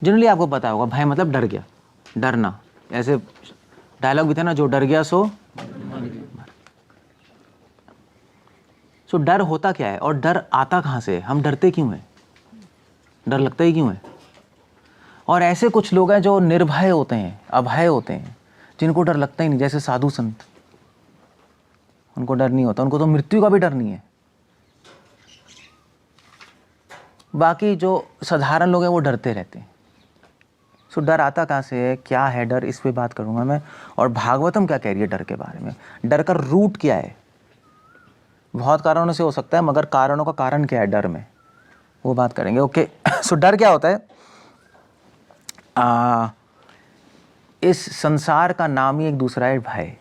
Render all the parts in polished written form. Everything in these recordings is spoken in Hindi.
जनरली आपको पता होगा भय मतलब डर गया, डरना। ऐसे डायलॉग भी था ना, जो डर गया सो डर होता क्या है और डर आता कहाँ से है? हम डरते क्यों हैं? डर लगता ही क्यों है? और ऐसे कुछ लोग हैं जो निर्भय होते हैं, अभय होते हैं, जिनको डर लगता ही नहीं, जैसे साधु संत, उनको डर नहीं होता, उनको तो मृत्यु का भी डर नहीं है। बाकी जो साधारण लोग हैं वो डरते रहते हैं। सो डर आता कहाँ से है, क्या है डर, इस पे बात करूंगा मैं। और भागवतम क्या कह रही है डर के बारे में, डर का रूट क्या है। बहुत कारणों से हो सकता है, मगर कारणों का कारण क्या है डर में, वो बात करेंगे। ओके सो डर क्या होता है? इस संसार का नाम ही एक दूसरा है भय।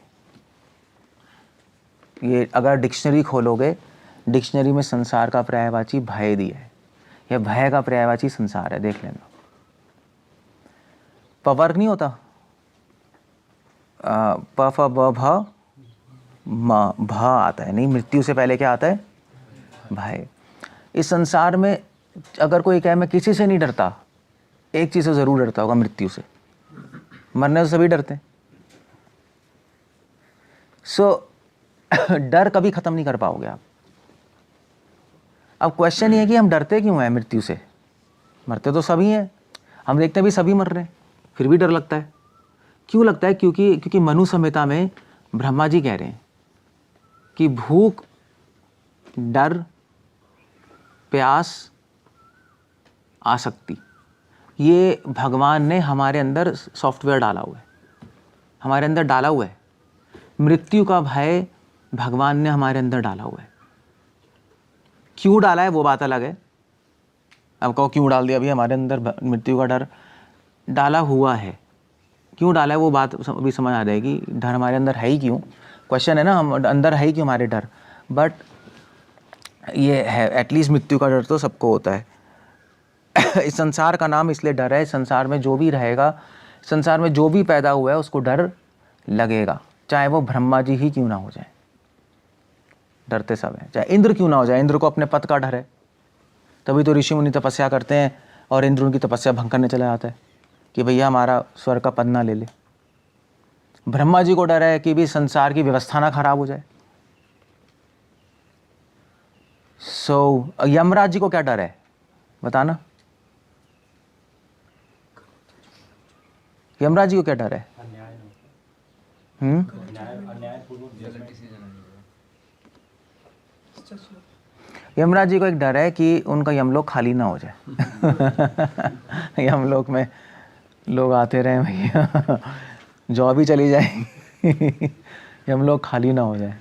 ये अगर डिक्शनरी खोलोगे, डिक्शनरी में संसार का पर्यायवाची भय दिया है, या भय का पर्यायवाची संसार है, देख लेना। पवर नहीं होता, प फ ब भ म भ आता है, नहीं, मृत्यु से पहले क्या आता है? भय। इस संसार में अगर कोई कहे मैं किसी से नहीं डरता, एक चीज से जरूर डरता होगा, मृत्यु से। मरने से सभी डरते हैं। सो डर कभी खत्म नहीं कर पाओगे आप। अब क्वेश्चन ये है कि हम डरते क्यों हैं मृत्यु से? मरते तो सभी हैं, हम देखते हैं भी सभी मर रहे हैं, फिर भी डर लगता है। क्यों लगता है? क्योंकि मनु संहिता में ब्रह्मा जी कह रहे हैं कि भूख, डर, प्यास, आसक्ति, ये भगवान ने हमारे अंदर सॉफ्टवेयर डाला हुआ है, हमारे अंदर डाला हुआ है। मृत्यु का भय भगवान ने हमारे अंदर डाला हुआ है। क्यों डाला है वो बात अलग है। अब कहो क्यों डाल दिया अभी हमारे अंदर मृत्यु का डर? डाला हुआ है, क्यों डाला है वो बात अभी समझ आ जाएगी। डर हमारे अंदर है ही क्यों, क्वेश्चन है ना, हम अंदर है ही क्यों हमारे डर। बट ये है, एटलीस्ट मृत्यु का डर तो सबको होता है। इस संसार का नाम इसलिए डर है, संसार में जो भी रहेगा, संसार में जो भी पैदा हुआ है उसको डर लगेगा, चाहे वो ब्रह्मा जी ही क्यों ना हो जाए, डरते सब हैं। चाहे इंद्र क्यों ना हो जाए, इंद्र को अपने पद का डर है, तभी तो ऋषि मुनि तपस्या करते हैं और इंद्र उनकी तपस्या भंग करने चला जाता है कि भैया हमारा स्वर्ग का पद ना ले ले। ब्रह्मा जी को डर है कि भी संसार की व्यवस्था ना खराब हो जाए। सो यमराज जी को क्या डर है बताना? यमराज जी को क्या डर है? यमराज जी को एक डर है कि उनका यमलोक खाली ना हो जाए। यमलोक में लोग आते रहे भैया, जॉब ही चली जाएगी, यमलोक खाली ना हो जाए।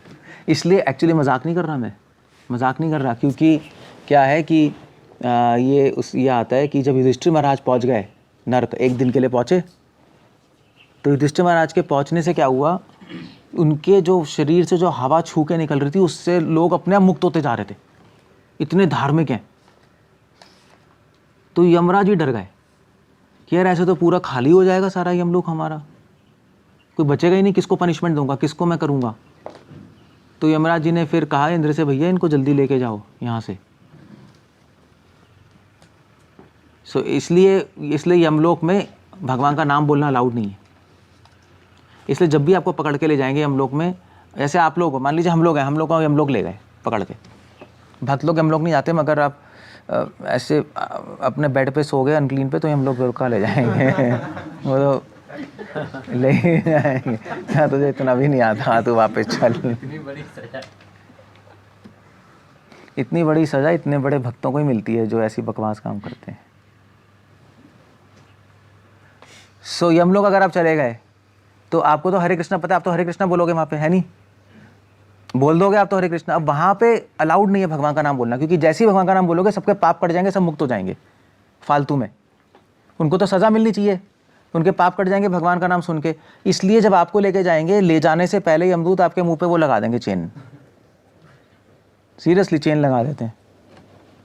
इसलिए एक्चुअली मजाक नहीं कर रहा मैं, मजाक नहीं कर रहा, क्योंकि क्या है कि ये आता है कि जब युधिष्ठिर महाराज पहुंच गए नर्क, एक दिन के लिए पहुंचे, तो युधिष्ठिर महाराज के पहुंचने से क्या हुआ, उनके जो शरीर से जो हवा छू के निकल रही थी उससे लोग अपने आप मुक्त होते जा रहे थे, इतने धार्मिक हैं। तो यमराज भी डर गए कि यार ऐसे तो पूरा खाली हो जाएगा सारा यमलोक हमारा, कोई बचेगा ही नहीं, किसको पनिशमेंट दूंगा, किसको मैं करूंगा। तो यमराज जी ने फिर कहा इंद्र से, भैया इनको जल्दी लेके जाओ यहाँ से। सो इसलिए यमलोक में भगवान का नाम बोलना अलाउड नहीं है। इसलिए जब भी आपको पकड़ के ले जाएंगे यमलोक में, ऐसे आप लोग मान लीजिए हम लोग हैं, हम लोग को यमलोक ले गए पकड़ के, भक्त लोग यमलोक नहीं जाते, मगर आप ऐसे अपने बेड पे सो गए अनक्लीन पे, तो हम लोग का ले जाएंगे। वो तो ले जाएंगे, क्या तुझे इतना भी नहीं आता, तू वापस चल। इतनी बड़ी सजा इतने बड़े भक्तों को ही मिलती है जो ऐसी बकवास काम करते हैं। सो यमलोक अगर आप चले गए तो आपको तो हरे कृष्णा पता है, आप तो हरे कृष्णा बोलोगे वहां पे, है नहीं? बोल दोगे आप तो हरे कृष्णा। अब वहां पे अलाउड नहीं है भगवान का नाम बोलना, क्योंकि जैसे ही भगवान का नाम बोलोगे सबके पाप कट जाएंगे, सब मुक्त हो जाएंगे फालतू में। उनको तो सजा मिलनी चाहिए, उनके पाप कट जाएंगे भगवान का नाम सुन के। इसलिए जब आपको लेके जाएंगे, ले जाने से पहले यमदूत आपके मुंह पे वो लगा देंगे चेन, सीरियसली चेन लगा देते हैं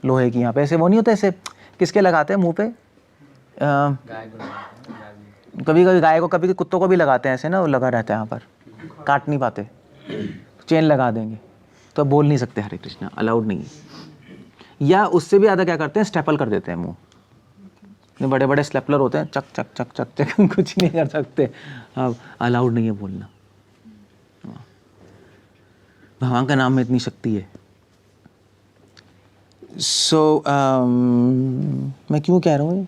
लोहे की। यहाँ पे ऐसे वो नहीं होता, ऐसे किसके लगाते हैं मुंह पे, कभी कभी गाय को, कभी कुत्तों को भी लगाते हैं ऐसे ना, वो लगा रहता है यहाँ पर, काट नहीं पाते, चेन लगा देंगे तो बोल नहीं सकते हरे कृष्णा, अलाउड नहीं है। या उससे भी ज़्यादा क्या करते हैं, स्टेपल कर देते हैं मुंह, इतने बड़े बड़े स्लेपलर होते हैं, चक चक चक चक चक कुछ नहीं कर सकते। अब अलाउड नहीं है बोलना। भगवान का नाम में इतनी शक्ति है। सो मैं क्यों कह रहा हूँ?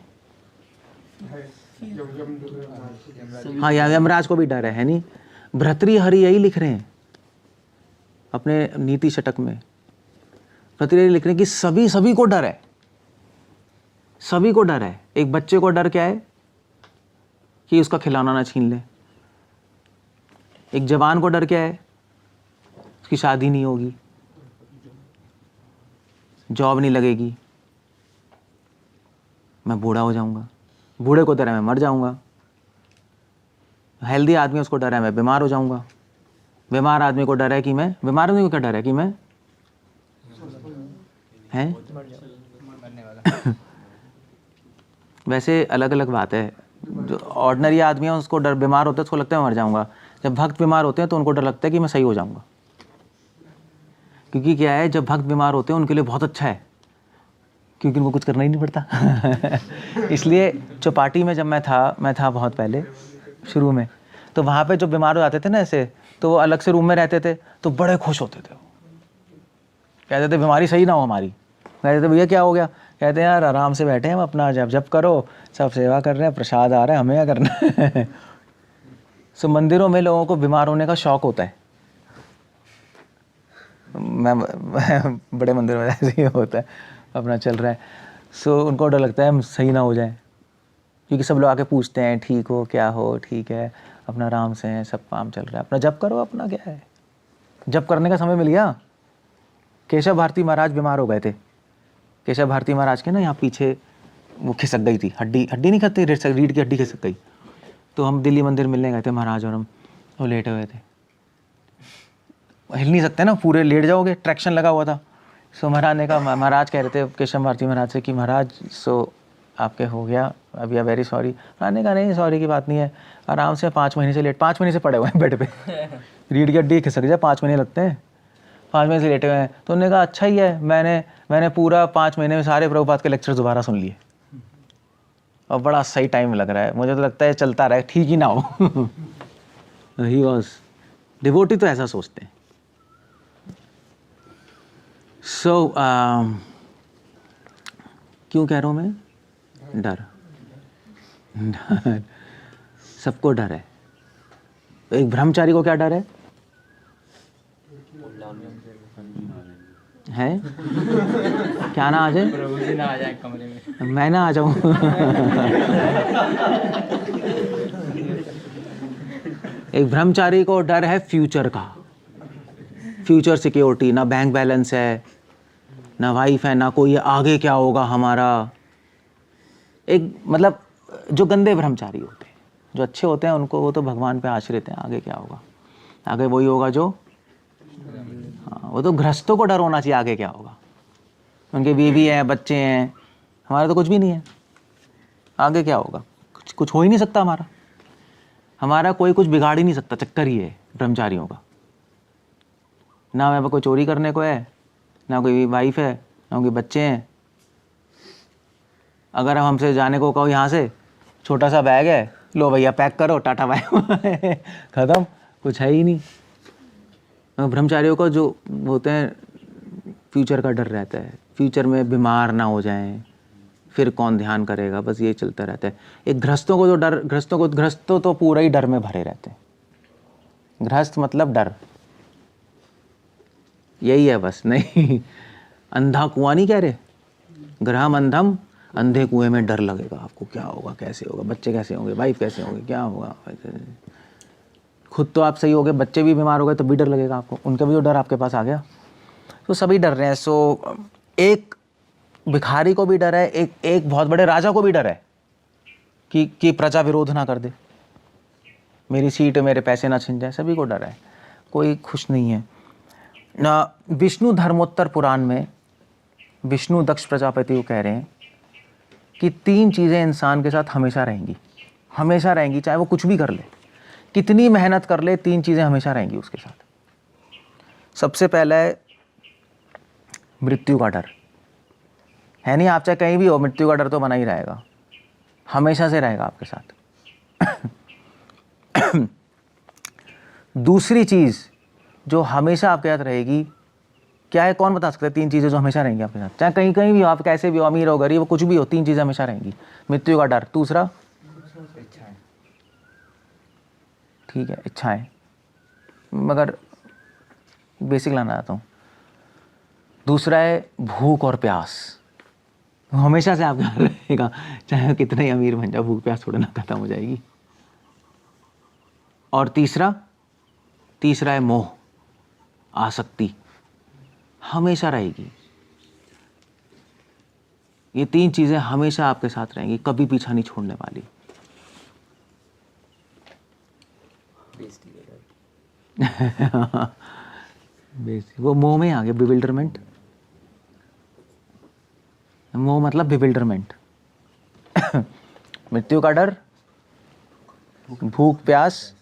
हाँ, यमराज को भी डर है नहीं? भर्तृहरि यही लिख रहे हैं अपने नीति शतक में। भर्तृहरि लिख रहे हैं कि सभी को डर है, सभी को डर है। एक बच्चे को डर क्या है? कि उसका खिलौना ना छीन ले। एक जवान को डर क्या है? उसकी शादी नहीं होगी, जॉब नहीं लगेगी, मैं बूढ़ा हो जाऊंगा। बूढ़े को डर है मैं मर जाऊंगा। हेल्दी आदमी उसको डर है मैं बीमार हो जाऊंगा। बीमार आदमी को डर है कि मैं, बीमार आदमी को क्या डर है कि मैं हैं वैसे अलग अलग बात है। जो ऑर्डिनरी आदमी है उसको डर, बीमार होता है उसको लगता है मैं मर जाऊंगा। जब भक्त बीमार होते हैं तो उनको डर लगता है कि मैं सही हो जाऊंगा। क्योंकि क्या है, जब भक्त बीमार होते हैं उनके लिए बहुत अच्छा है, क्योंकि उनको कुछ करना ही नहीं पड़ता। इसलिए चौपाटी में जब मैं था बहुत पहले शुरू में, तो वहाँ पे जो बीमार हो जाते थे ना ऐसे, तो वो अलग से रूम में रहते थे, तो बड़े खुश होते थे। कहते थे बीमारी सही ना हो हमारी। कहते थे भैया क्या हो गया? कहते हैं यार आराम से बैठे हैं, हम अपना जप करो, सब सेवा कर रहे हैं, प्रसाद आ रहा है, हमें क्या करना है। सो मंदिरों में लोगों को बीमार होने का शौक होता है। मैं बड़े मंदिर में ऐसे ही होता है, अपना चल रहा है। सो उनको डर लगता है हम सही ना हो जाए, क्योंकि सब लोग आके पूछते हैं ठीक हो क्या हो, ठीक है अपना आराम से है, सब काम चल रहा है, अपना जप करो, अपना क्या है। जप करने का समय मिल गया। केशव भारती महाराज बीमार हो गए थे। केशव भारती महाराज के ना यहाँ पीछे वो खिसक गई थी, हड्डी नहीं खाती, रीढ़ की हड्डी खिसक गई। तो हम दिल्ली मंदिर मिलने गए थे महाराज और हम, वो लेटे हुए थे, हिल नहीं सकते ना, पूरे लेट जाओगे, ट्रैक्शन लगा हुआ था। सो महाराज ने कहा, महाराज कह रहे थे केशव भारती महाराज से कि महाराज सो आपके हो गया, अभी वेरी सॉरी। महाराज ने कहा नहीं सॉरी की बात नहीं है, आराम से 5 महीने से 5 महीने से पड़े हुए हैं बेड पे। रीढ़ की हड्डी खिसक जाए 5 महीने लगते हैं, 5 महीने से लेटे हुए हैं। तो उन्होंने कहा अच्छा ही है, मैंने पूरा 5 महीने में सारे प्रभुपाद के लेक्चर दोबारा सुन लिए और बड़ा सही टाइम लग रहा है, मुझे तो लगता है चलता रहे, ठीक ही ना हो। ही वॉज डिवोटी, तो ऐसा सोचते हैं। सो क्यों कह रहा हूँ मैं? डर सबको डर है। एक ब्रह्मचारी को क्या डर है? क्या ना आ जाए? प्रभु जी ना आ जाए कमरे में, मैं ना आ जाऊं। एक ब्रह्मचारी को डर है फ्यूचर का, फ्यूचर सिक्योरिटी। ना बैंक बैलेंस है, ना वाइफ है, ना कोई आगे क्या होगा हमारा। एक मतलब जो गंदे ब्रह्मचारी होते हैं, जो अच्छे होते हैं उनको, वो तो भगवान पे आश्रित हैं, आगे क्या होगा, आगे वही होगा जो, हाँ वो तो गृहस्थों को डर होना चाहिए आगे क्या होगा। उनके बीवी हैं, बच्चे हैं, हमारा तो कुछ भी नहीं है, आगे क्या होगा, कुछ हो ही नहीं सकता हमारा कोई कुछ बिगाड़ ही नहीं सकता। चक्कर ही है ब्रह्मचारियों का। ना वहाँ पर कोई चोरी करने को है, ना कोई वाइफ है, ना कोई बच्चे हैं। अगर हम हमसे जाने को कहो, यहाँ से छोटा सा बैग है, लो भैया पैक करो, टाटा बाय, ख़त्म, कुछ है ही नहीं। ब्रह्मचारियों का जो होते हैं, फ्यूचर का डर रहता है, फ्यूचर में बीमार ना हो जाएं, फिर कौन ध्यान करेगा, बस ये चलता रहता है। एक गृहस्थों को जो डर, गृहस्थों तो पूरा ही डर में भरे रहते हैं। गृहस्थ मतलब डर, यही है बस। नहीं, अंधा कुआं नहीं कह रहे, गृहम अंधम, अंधे कुएं में डर लगेगा आपको, क्या होगा, कैसे होगा, बच्चे कैसे होंगे, वाइफ कैसे होंगे, क्या होगा। खुद तो आप सही हो गए, बच्चे भी बीमार हो गए तो भी डर लगेगा आपको, उनका भी जो डर आपके पास आ गया। तो सभी डर रहे हैं। सो एक भिखारी को भी डर है, एक बहुत बड़े राजा को भी डर है कि प्रजा विरोध ना कर दे, मेरी सीट, मेरे पैसे ना छिन जाए। सभी को डर है, कोई खुश नहीं है ना। विष्णु धर्मोत्तर पुराण में विष्णु दक्ष प्रजापति को कह रहे हैं कि 3 चीज़ें इंसान के साथ हमेशा रहेंगी, हमेशा रहेंगी, चाहे वो कुछ भी कर ले, कितनी मेहनत कर ले, 3 चीज़ें हमेशा रहेंगी उसके साथ। सबसे पहला है मृत्यु का डर। है नहीं, आप चाहे कहीं भी हो, मृत्यु का डर तो बना ही रहेगा। हमेशा से रहेगा आपके साथ। दूसरी चीज़ जो हमेशा आपके साथ रहेगी क्या है, कौन बता सकता है? 3 चीज़ें जो हमेशा रहेंगी आपके साथ, चाहे कहीं कहीं भी हो, आप कैसे भी हो, अमीर हो गरीब हो, कुछ भी हो, 3 चीज़ें हमेशा रहेंगी। मृत्यु का डर, दूसरा ठीक है इच्छाएं, मगर बेसिक लाना चाहता हूँ। दूसरा है भूख और प्यास, हमेशा से आपके यहाँ रहेगा, चाहे कितने ही अमीर बन जाओ, भूख प्यास थोड़ा ना खत्म हो जाएगी। और तीसरा है मोह, आसक्ति, हमेशा रहेगी। ये 3 चीजें हमेशा आपके साथ रहेंगी, कभी पीछा नहीं छोड़ने वाली। वो मोह में आ गया, बिविल्डरमेंट। मोह मतलब बिविल्डरमेंट। मृत्यु का डर, भूख प्यास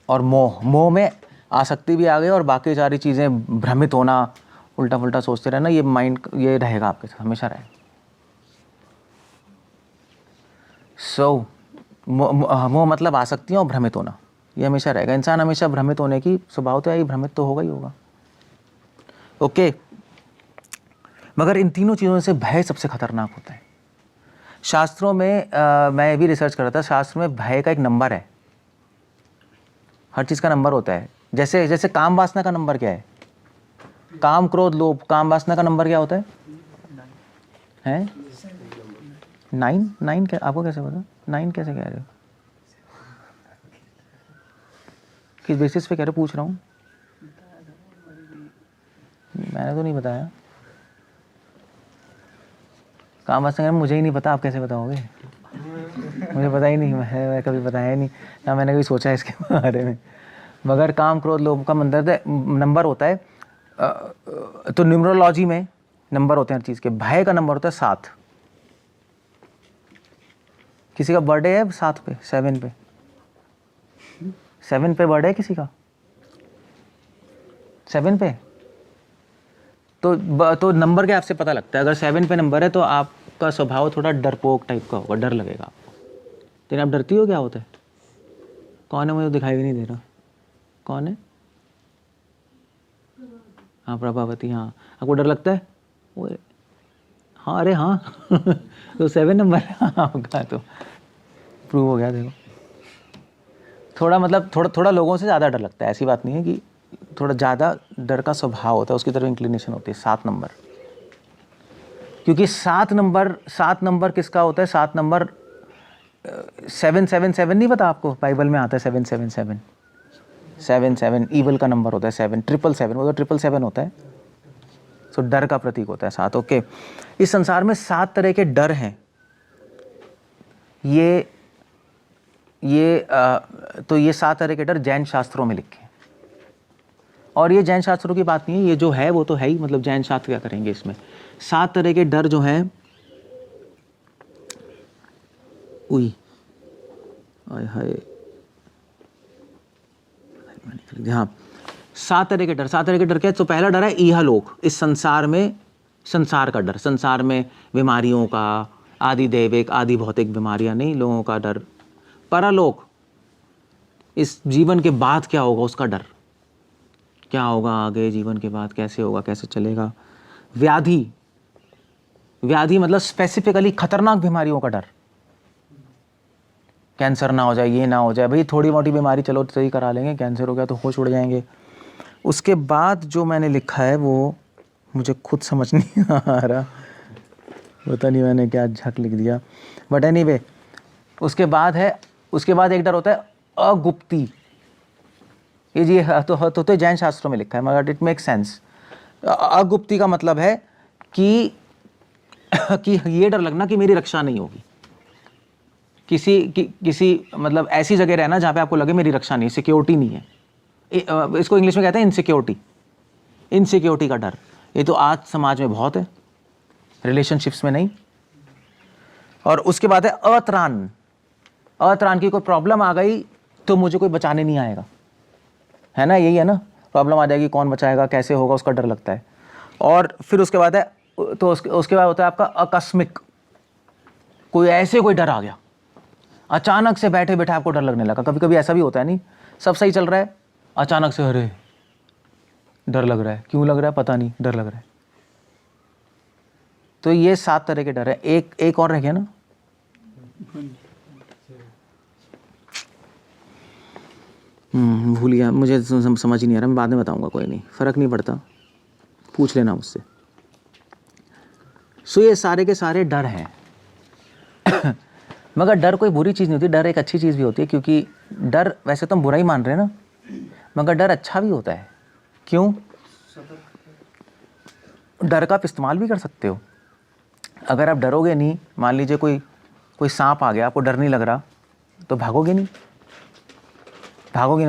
और मोह। मोह में आसक्ति भी आ गई और बाकी सारी चीज़ें, भ्रमित होना, उल्टा पुल्टा सोचते रहना, ये माइंड ये रहेगा आपके साथ, हमेशा रहेगा। मोह मतलब आसक्तियाँ और भ्रमित होना, ये हमेशा रहेगा। इंसान हमेशा भ्रमित होने की स्वभाव तो है ही, भ्रमित तो होगा ही होगा। ओके, मगर इन तीनों चीज़ों से भय सबसे खतरनाक होता है। शास्त्रों में मैं भी रिसर्च कर रहा था, शास्त्र में भय का एक नंबर है, हर चीज़ का नंबर होता है। जैसे काम वासना का नंबर क्या है? काम क्रोध लोभ, काम वासना का नंबर क्या होता है? 9 क्या? आपको कैसे पता? 9 कैसे कह रहे हो? किस बेसिस पे कह रहे हो, पूछ रहा हूँ। मैंने तो नहीं बताया। काम वासना का मुझे ही नहीं पता, आप कैसे बताओगे? मुझे पता ही नहीं, मैं कभी बताया ही नहीं, ना मैंने कभी सोचा इसके बारे में। मगर काम क्रोध लोभ का नंबर होता है। तो न्यूमरोलॉजी में नंबर होते हैं हर चीज़ के। भय का नंबर होता है 7। किसी का बर्थडे है 7 पे, 7 पे, 7 पे बर्थडे है किसी का, 7 पे। तो नंबर के आपसे पता लगता है, अगर 7 पे नंबर है तो आपका स्वभाव थोड़ा डरपोक टाइप का होगा, डर लगेगा आपको। लेकिन आप डरती हो, क्या होता है? कौन है? मुझे दिखाई भी नहीं दे रहा, कौन है? हाँ, प्रभावती। हाँ, आपको डर लगता है? ओए हाँ, अरे हाँ। तो 7 नंबर है आपका, तो प्रूव हो गया। देखो, थोड़ा मतलब थोड़ा लोगों से ज़्यादा डर लगता है, ऐसी बात नहीं है, कि थोड़ा ज़्यादा डर का स्वभाव होता है, उसकी तरफ इंक्लिनेशन होती है। 7 नंबर, क्योंकि 7 नंबर किसका होता है? 7 नंबर 777 नहीं पता आपको? बाइबल में आता है 777, 7 ईवल का नंबर होता है। 7 वो तो 777 होता है। सो डर का प्रतीक होता है 7। ओके, इस संसार में 7 तरह के डर हैं। तो ये 7 तरह के डर जैन शास्त्रों में लिखे हैं। और ये जैन शास्त्रों की बात नहीं है, ये जो है वो तो है ही, मतलब जैन शास्त्र क्या करेंगे इसमें। 7 तरह के डर जो हैं, हाय, हाँ, 7 तरह के डर। 7 तरह के डर क्या है? तो पहला डर है इहलोक, इस संसार में, संसार का डर, संसार में बीमारियों का, आदि दैविक आदि भौतिक बीमारियां नहीं, लोगों का डर। परलोक, इस जीवन के बाद क्या होगा उसका डर, क्या होगा आगे, जीवन के बाद कैसे होगा, कैसे चलेगा। व्याधि मतलब स्पेसिफिकली खतरनाक बीमारियों का डर, कैंसर ना हो जाए, ये ना हो जाए। भाई थोड़ी मोटी बीमारी चलो सही करा लेंगे, कैंसर हो गया तो होश उड़ जाएंगे। उसके बाद जो मैंने लिखा है वो मुझे खुद समझ नहीं आ रहा, पता नहीं मैंने क्या झक लिख दिया, बट एनीवे, उसके बाद एक डर होता है अगुप्ती। ये जी तो जैन शास्त्रों में लिखा है, मगर इट मेक सेंस। अगुप्ती का मतलब है कि ये डर लगना कि मेरी रक्षा नहीं होगी, किसी मतलब ऐसी जगह रहना जहाँ पे आपको लगे मेरी रक्षा नहीं, सिक्योरिटी नहीं है। इसको इंग्लिश में कहते हैं इनसिक्योरिटी का डर। ये तो आज समाज में बहुत है, रिलेशनशिप्स में नहीं। और उसके बाद है अत्राण की कोई प्रॉब्लम आ गई तो मुझे कोई बचाने नहीं आएगा, है ना, यही है ना, प्रॉब्लम आ जाएगी, कौन बचाएगा, कैसे होगा, उसका डर लगता है। और फिर उसके बाद है, तो उसके बाद होता है आपका आकस्मिक, कोई ऐसे कोई डर आ गया, अचानक से बैठे बैठे आपको डर लगने लगा। कभी कभी ऐसा भी होता है, नहीं सब सही चल रहा है, अचानक से अरे डर लग रहा है, क्यों लग रहा है पता नहीं, डर लग रहा है। तो ये 7 तरह के डर है। एक और रह गया ना, भूल गया, मुझे समझ ही नहीं आ रहा, मैं बाद में बताऊंगा, कोई नहीं, फर्क नहीं पड़ता, पूछ लेना मुझसे। सो ये सारे के सारे डर हैं। मगर डर कोई बुरी चीज़ नहीं होती, डर एक अच्छी चीज़ भी होती है, क्योंकि डर वैसे तो हम बुरा ही मान रहे हैं ना, मगर डर अच्छा भी होता है। क्यों? डर का आप इस्तेमाल भी कर सकते हो। अगर आप डरोगे नहीं, मान लीजिए कोई सांप आ गया, आपको डर नहीं लग रहा, तो भागोगे नहीं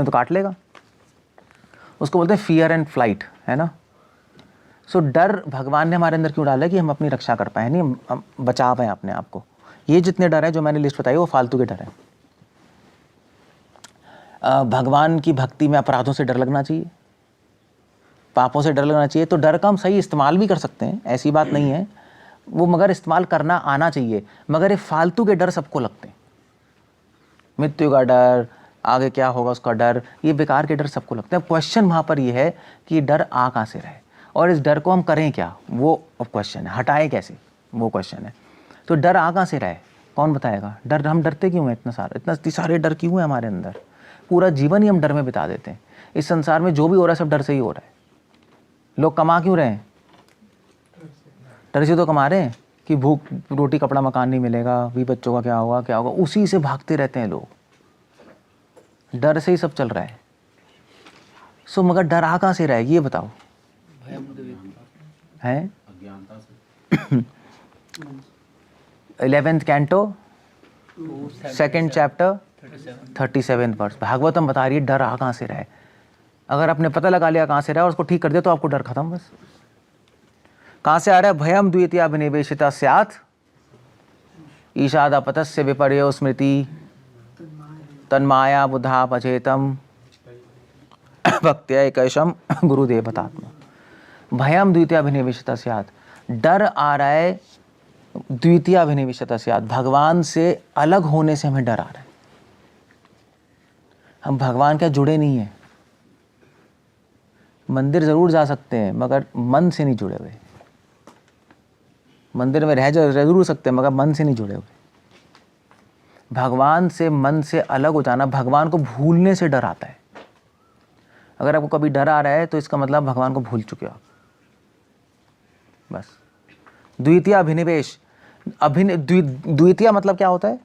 तो काट लेगा। उसको बोलते हैं फियर एंड फ्लाइट, है ना। सो डर भगवान ने हमारे अंदर क्यों डाला है? कि हम अपनी रक्षा कर पाए, नहीं हम बचा पाए अपने आप को। ये जितने डर है जो मैंने लिस्ट बताई वो फालतू के डर है। भगवान की भक्ति में अपराधों से डर लगना चाहिए, पापों से डर लगना चाहिए। तो डर का हम सही इस्तेमाल भी कर सकते हैं, ऐसी बात नहीं है वो, मगर इस्तेमाल करना आना चाहिए। मगर ये फालतू के डर सबको लगते हैं, मृत्यु का डर, आगे क्या होगा उसका डर, ये बेकार के डर सबको लगते हैं। क्वेश्चन वहाँ पर ये है कि डर आ कहाँ से रहे और इस डर को हम करें क्या, वो अब क्वेश्चन है। हटाएं कैसे, वो क्वेश्चन है। तो डर आ कहाँ से रहे, कौन बताएगा? डर, हम डरते क्यों हैं इतने सारे डर क्यों हैं हमारे अंदर? पूरा जीवन ही हम डर में बिता देते हैं। इस संसार में जो भी हो रहा है सब डर से ही हो रहा है। लोग कमा क्यों रहे हैं? डर से तो कमा रहे हैं कि भूख, रोटी, कपड़ा, मकान नहीं मिलेगा, भी बच्चों का क्या होगा, उसी से भागते रहते हैं लोग। डर से ही सब चल रहा है। सो मगर डर आ कहाँ से रहा है ये बताओ? है 11th canto 2nd chapter 37th verse, Bhagavatam बता रही है डर आ कहाँ से रहा है। अगर आपने पता लगा लिया कहाँ से रहा है और उसको ठीक कर दिया तो आपको डर खत्म। बस कहाँ से आ रहा है? भयम द्वितीया अभिनिवेशिता स्यात् ईशादापतस्य विपर्यो स्मृति तन्माया बुधा पचेतम भक्त्यैकैशम गुरुदेवतात्मा। भयम द्वितीया अभिनिवेशिता स्यात्, डर आ रहा है द्वितीय अभिनिवेशिता स्यात्, भगवान से अलग होने से हमें डर आ रहा है। हम भगवान के जुड़े नहीं हैं, मंदिर जरूर जा सकते हैं मगर मन से नहीं जुड़े हुए। मंदिर में रह जरूर सकते हैं मगर मन से नहीं जुड़े हुए। भगवान से मन से अलग हो जाना, भगवान को भूलने से डर आता है। अगर आपको कभी डर आ रहा है तो इसका मतलब भगवान को भूल चुके हो आप। बस द्वितीय अभिनिवेश, द्वितीय मतलब क्या होता है?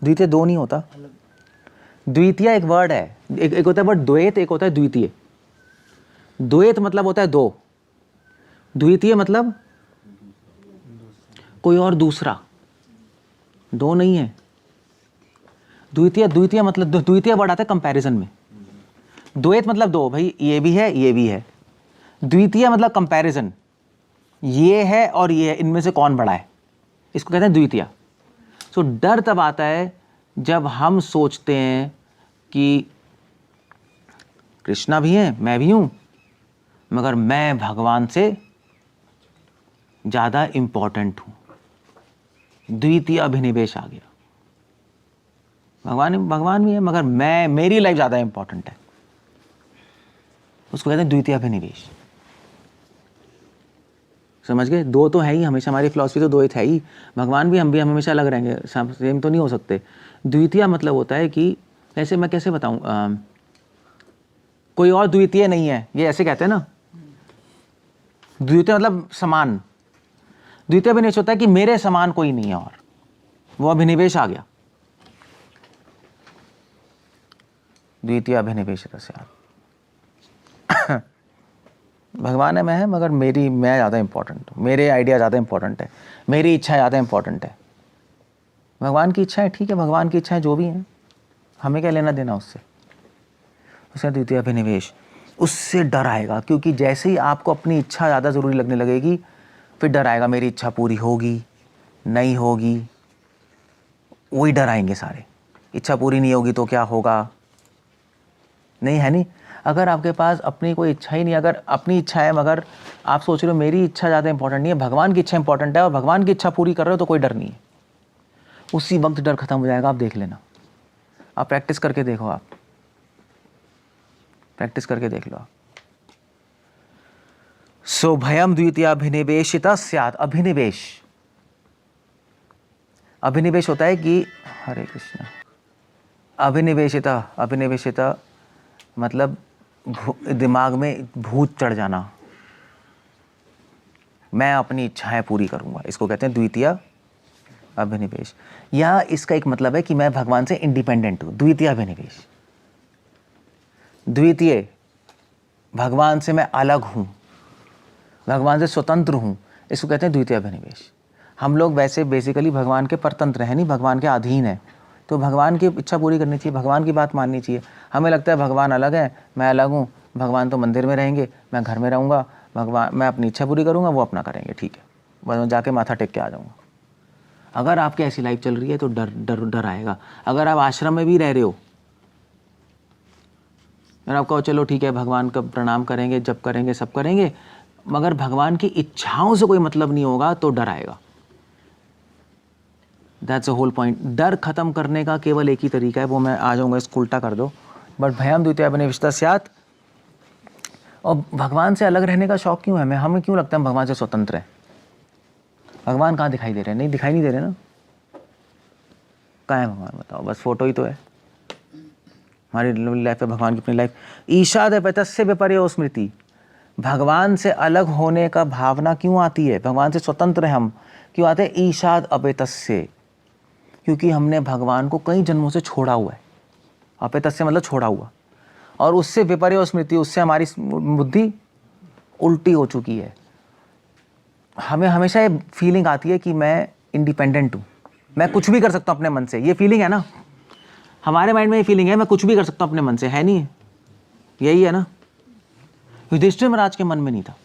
द्वितीय दो नहीं होता, द्वितीय एक वर्ड है, एक होता है वर्ड द्वैत, एक होता है द्वितीय। द्वैत मतलब होता है दो, द्वितीय मतलब कोई और दूसरा, दो नहीं है। द्वितीय मतलब द्वितीय वर्ड आता है कंपैरिजन में। द्वैत मतलब दो, भाई ये भी है ये भी है। द्वितीय मतलब कंपैरिजन, ये है और ये है, इनमें से कौन बड़ा है, इसको कहते हैं द्वितीय। सो डर तब आता है जब हम सोचते हैं कि कृष्णा भी है, मैं भी हूं, मगर मैं भगवान से ज्यादा इंपॉर्टेंट हूं। द्वितीय अभिनिवेश आ गया। भगवान भी है मगर मेरी लाइफ ज्यादा इंपॉर्टेंट है, उसको कहते हैं द्वितीय अभिनिवेश। समझ गए? दो तो है ही, हमेशा हमारी फिलॉसफी तो दो ही है ही। भगवान भी हम हमेशा अलग रहेंगे, सेम तो नहीं हो सकते। द्वितीय मतलब होता है कि ऐसे, मैं कैसे बताऊं, कोई और द्वितीय नहीं है, ये ऐसे कहते हैं ना। द्वितीय मतलब समान, द्वितीय अभिनिवेश होता है कि मेरे समान कोई नहीं है, और वो अभिनिवेश आ गया। द्वितीय अभिनिवेश भगवान है, मैं है, मगर मैं ज़्यादा इंपॉर्टेंट हूँ, मेरे आइडिया ज़्यादा इंपॉर्टेंट है, मेरी इच्छा ज़्यादा इंपॉर्टेंट है। भगवान की इच्छा है, ठीक है, भगवान की इच्छाएं जो भी हैं, हमें क्या लेना देना उससे। उससे द्वितीय अभिनिवेश, उससे डर आएगा, क्योंकि जैसे ही आपको अपनी इच्छा ज़्यादा ज़रूरी लगने लगेगी फिर डर आएगा, मेरी इच्छा पूरी होगी नहीं होगी, वही डर आएंगे सारे। इच्छा पूरी नहीं होगी तो क्या होगा, नहीं है नहीं। अगर आपके पास अपनी कोई इच्छा ही नहीं, अगर अपनी इच्छा है मगर आप सोच रहे हो मेरी इच्छा ज़्यादा इंपॉर्टेंट नहीं है, भगवान की इच्छा इंपॉर्टेंट है और भगवान की इच्छा पूरी कर रहे हो तो कोई डर नहीं है, उसी वक्त डर खत्म हो जाएगा। आप देख लेना, आप प्रैक्टिस करके देखो, आप प्रैक्टिस करके देख लो आप। सो भयम द्वितीय अभिनिवेशिता स्यात्। अभिनिवेश, अभिनिवेश होता है कि हरे कृष्ण, अभिनिवेशिता, अभिनिवेशिता मतलब दिमाग में भूत चढ़ जाना, मैं अपनी इच्छाएं पूरी करूंगा, इसको कहते हैं द्वितीय अभिनिवेश। या इसका एक मतलब है कि मैं भगवान से इंडिपेंडेंट हूं, द्वितीय अभिनिवेश। द्वितीय, भगवान से मैं अलग हूं, भगवान से स्वतंत्र हूं, इसको कहते हैं द्वितीय अभिनिवेश। हम लोग वैसे बेसिकली भगवान के परतंत्र हैं, नहीं भगवान के अधीन है, तो भगवान की इच्छा पूरी करनी चाहिए, भगवान की बात माननी चाहिए। हमें लगता है भगवान अलग है, मैं अलग हूँ, भगवान तो मंदिर में रहेंगे, मैं घर में रहूँगा, भगवान, मैं अपनी इच्छा पूरी करूँगा, वो अपना करेंगे, ठीक है, बस जाके माथा टेक के आ जाऊँगा। अगर आपकी ऐसी लाइफ चल रही है तो डर डर डर आएगा। अगर आप आश्रम में भी रह रहे हो और आप कहो चलो ठीक है भगवान का प्रणाम करेंगे, जप करेंगे, सब करेंगे, मगर भगवान की इच्छाओं से कोई मतलब नहीं होगा तो डर आएगा। That's a whole point. डर खत्म करने का केवल एक ही तरीका है, वो मैं आ जाऊँगा, इसको उल्टा कर दो। बट भयम द्वितीय अभिनिवेशिता स्यात्। और भगवान से अलग रहने का शौक क्यों है हमें? क्यों लगता है हम भगवान से स्वतंत्र है? भगवान कहाँ दिखाई दे रहे हैं? नहीं दिखाई नहीं दे रहे ना। कहाँ है भगवान बताओ? बस फोटो ही तो है। हमारी लाइफ है, भगवान की अपनी लाइफ। ईशादपैतस्य विपर्यो स्मृति। भगवान से अलग होने का भावना क्यों आती है? भगवान से स्वतंत्र है हम, क्यों आते हैं? ईशाद अपेतस्य, क्योंकि हमने भगवान को कई जन्मों से छोड़ा हुआ है। अपेतस्य मतलब छोड़ा हुआ, और उससे विपर्य स्मृति, उससे हमारी बुद्धि उल्टी हो चुकी है। हमें हमेशा ये फीलिंग आती है कि मैं इंडिपेंडेंट हूँ, मैं कुछ भी कर सकता हूँ अपने मन से। ये फीलिंग है ना, हमारे माइंड में ये फीलिंग है, मैं कुछ भी कर सकता हूँ अपने मन से, है नहीं? यही है ना। युधिष्ठिर महाराज के मन में नहीं था।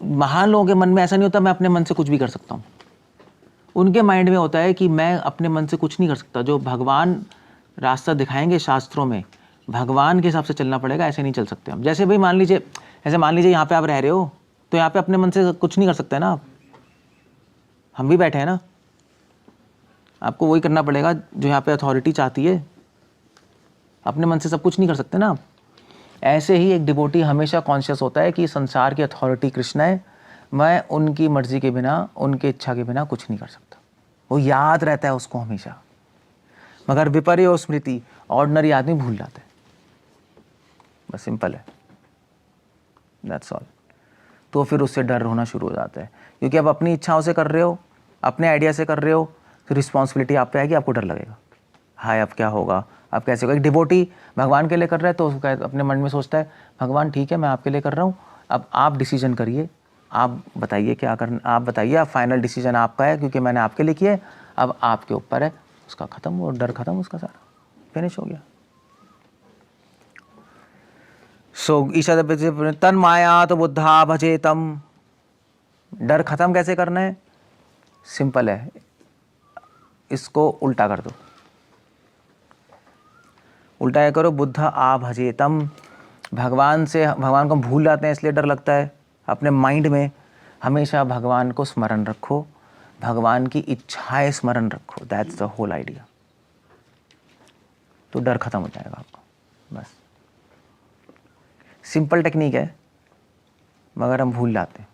महान लोगों के मन में ऐसा नहीं होता मैं अपने मन से कुछ भी कर सकता हूँ। उनके माइंड में होता है कि मैं अपने मन से कुछ नहीं कर सकता। जो भगवान रास्ता दिखाएंगे शास्त्रों में, भगवान के हिसाब से चलना पड़ेगा, ऐसे नहीं चल सकते हम। जैसे भाई मान लीजिए, ऐसे मान लीजिए यहाँ पे आप रह रहे हो, तो यहाँ पे अपने मन से कुछ नहीं कर सकते ना आप। हम भी बैठे हैं ना, आपको वही करना पड़ेगा जो यहाँ पे अथॉरिटी चाहती है। अपने मन से सब कुछ नहीं कर सकते ना आप। ऐसे ही एक डिवोटी हमेशा कॉन्शियस होता है कि संसार की अथॉरिटी कृष्ण है, मैं उनकी मर्जी के बिना, उनके इच्छा के बिना कुछ नहीं कर सकता। वो याद रहता है उसको हमेशा। मगर विपर्य और स्मृति ऑर्डिनरी आदमी भूल जाता है। बस सिंपल है, दैट्स ऑल। तो फिर उससे डर होना शुरू हो जाता है, क्योंकि आप अपनी इच्छाओं से कर रहे हो, अपने आइडिया से कर रहे हो, तो रिस्पॉन्सिबिलिटी आप पे आएगी, आपको डर लगेगा, हाय अब क्या होगा, अब कैसे होगा। एक डिवोटी भगवान के लिए कर रहा है तो अपने मन में सोचता है भगवान ठीक है मैं आपके लिए कर रहा हूँ, अब आप डिसीजन करिए, आप बताइए क्या करना, आप बताइए, आप फाइनल डिसीजन आपका है, क्योंकि मैंने आपके लिए किया है, अब आपके ऊपर है। उसका खत्म, वो डर खत्म, उसका सारा फिनिश हो गया। सो ईशा तन माया तो बुद्धा भजेतम। डर खत्म कैसे करना है? सिंपल है, इसको उल्टा कर दो। उल्टा करो, बुद्ध आ भजेतम। भगवान से, भगवान को हम भूल जाते हैं इसलिए डर लगता है। अपने माइंड में हमेशा भगवान को स्मरण रखो, भगवान की इच्छाएं स्मरण रखो, दैट्स द होल आइडिया। तो डर खत्म हो जाएगा आपका। बस सिंपल टेक्निक है, मगर हम भूल जाते हैं।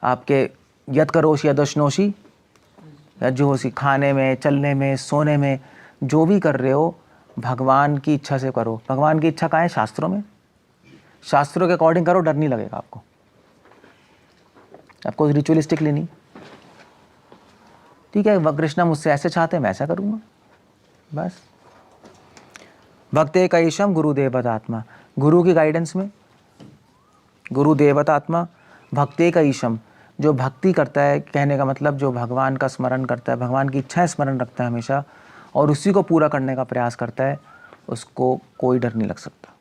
आपके यत करोषि यदश्नोषि, यज्जोषि, खाने में, चलने में, सोने में, जो भी कर रहे हो भगवान की इच्छा से करो। भगवान की इच्छा कहाँ है? शास्त्रों में। शास्त्रों के अकॉर्डिंग करो, डर नहीं लगेगा आपको। आपको रिचुअलिस्टिकली नहीं, ठीक है कृष्णा मुझसे ऐसे चाहते हैं मैं ऐसा करूँगा, बस। भक्ते कैशम गुरुदेवतात्मा, गुरु की गाइडेंस में, गुरुदेवतात्मा भक्ते कैशम, जो भक्ति करता है, कहने का मतलब जो भगवान का स्मरण करता है, भगवान की इच्छाएं स्मरण रखता है हमेशा, और उसी को पूरा करने का प्रयास करता है, उसको कोई डर नहीं लग सकता।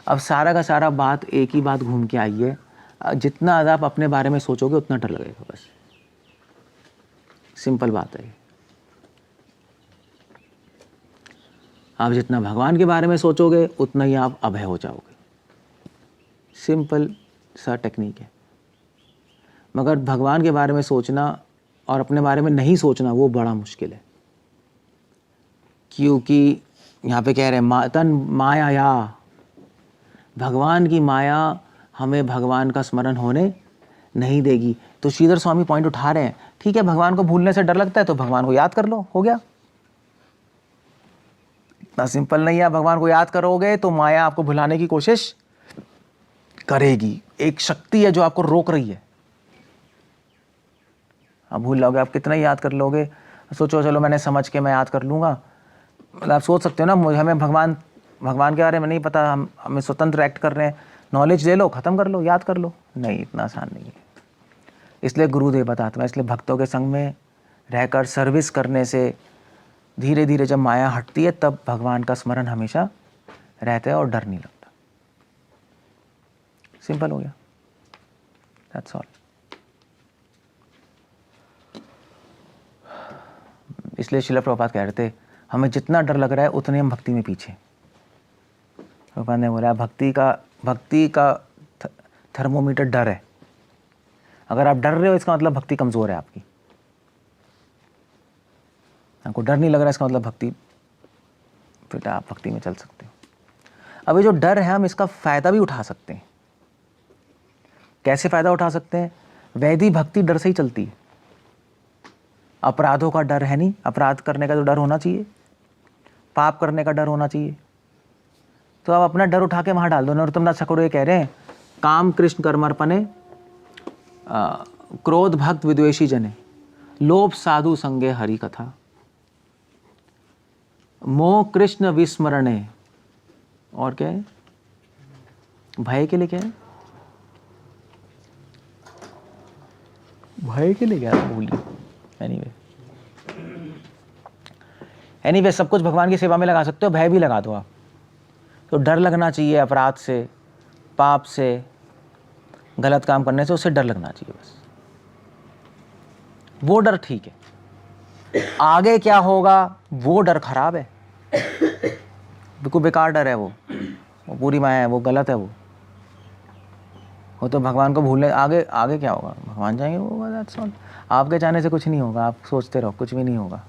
अब सारा का सारा बात एक ही बात घूम के आई है, जितना ज़्यादा आप अपने बारे में सोचोगे उतना डर लगेगा, बस सिंपल बात है। आप जितना भगवान के बारे में सोचोगे उतना ही आप अभय हो जाओगे। सिंपल सा टेक्निक है। मगर भगवान के बारे में सोचना और अपने बारे में नहीं सोचना वो बड़ा मुश्किल है, क्योंकि यहाँ पे कह रहे हैं तन माया या, भगवान की माया हमें भगवान का स्मरण होने नहीं देगी। तो श्रीधर स्वामी पॉइंट उठा रहे हैं, ठीक है भगवान को भूलने से डर लगता है तो भगवान को याद कर लो, हो गया। इतना सिंपल नहीं है, भगवान को याद करोगे तो माया आपको भुलाने की कोशिश करेगी। एक शक्ति है जो आपको रोक रही है, आप भूल जाओगे। आप कितना याद कर लोगे, सोचो चलो मैंने समझ के मैं याद कर लूँगा, मतलब आप सोच सकते हो ना, हमें भगवान के बारे में नहीं पता, हमें स्वतंत्र एक्ट कर रहे हैं, नॉलेज ले लो, ख़त्म कर लो, याद कर लो। नहीं, इतना आसान नहीं है। इसलिए गुरुदेव बताते हैं, इसलिए भक्तों के संग में रहकर सर्विस करने से धीरे धीरे जब माया हटती है तब भगवान का स्मरण हमेशा रहता है और डर नहीं लगता। सिंपल हो गया, दैट्स ऑल। इसलिए श्रील प्रभुपाद कह रहे थे हमें जितना डर लग रहा है उतने हम भक्ति में पीछे। प्रभुपाद ने बोला भक्ति का थर्मोमीटर डर है। अगर आप डर रहे हो इसका मतलब भक्ति कमज़ोर है आपकी। आपको डर नहीं लग रहा इसका मतलब भक्ति, फिर आप भक्ति में चल सकते हो। अब ये जो डर है हम इसका फ़ायदा भी उठा सकते हैं। कैसे फ़ायदा उठा सकते हैं? वैदिक भक्ति डर से ही चलती है। अपराधों का डर है नहीं, अपराध करने का तो डर होना चाहिए, पाप करने का डर होना चाहिए। तो आप अपना डर उठा के वहाँ डाल दो। नरोत्तम दास ठाकुर ये कह रहे हैं, काम कृष्ण कर्मर्पणे, क्रोध भक्त विद्वेषी जने, लोभ साधु संगे हरि कथा, मोह कृष्ण विस्मरणे, और क्या है, भय के लिए क्या है, भय के लिए क्या है, भूलिए। एनीवे सब कुछ भगवान की सेवा में लगा सकते हो, भय भी लगा दो आप। तो डर लगना चाहिए अपराध से, पाप से, गलत काम करने से, उससे डर लगना चाहिए बस। वो डर ठीक है। आगे क्या होगा वो डर खराब है, बिल्कुल बेकार डर है वो पूरी माया है, वो गलत है। वो तो भगवान को भूलने, आगे क्या होगा, भगवान जाएंगे, वो दैट्स ऑल। आपके जाने से कुछ नहीं होगा, आप सोचते रहो, कुछ भी नहीं होगा।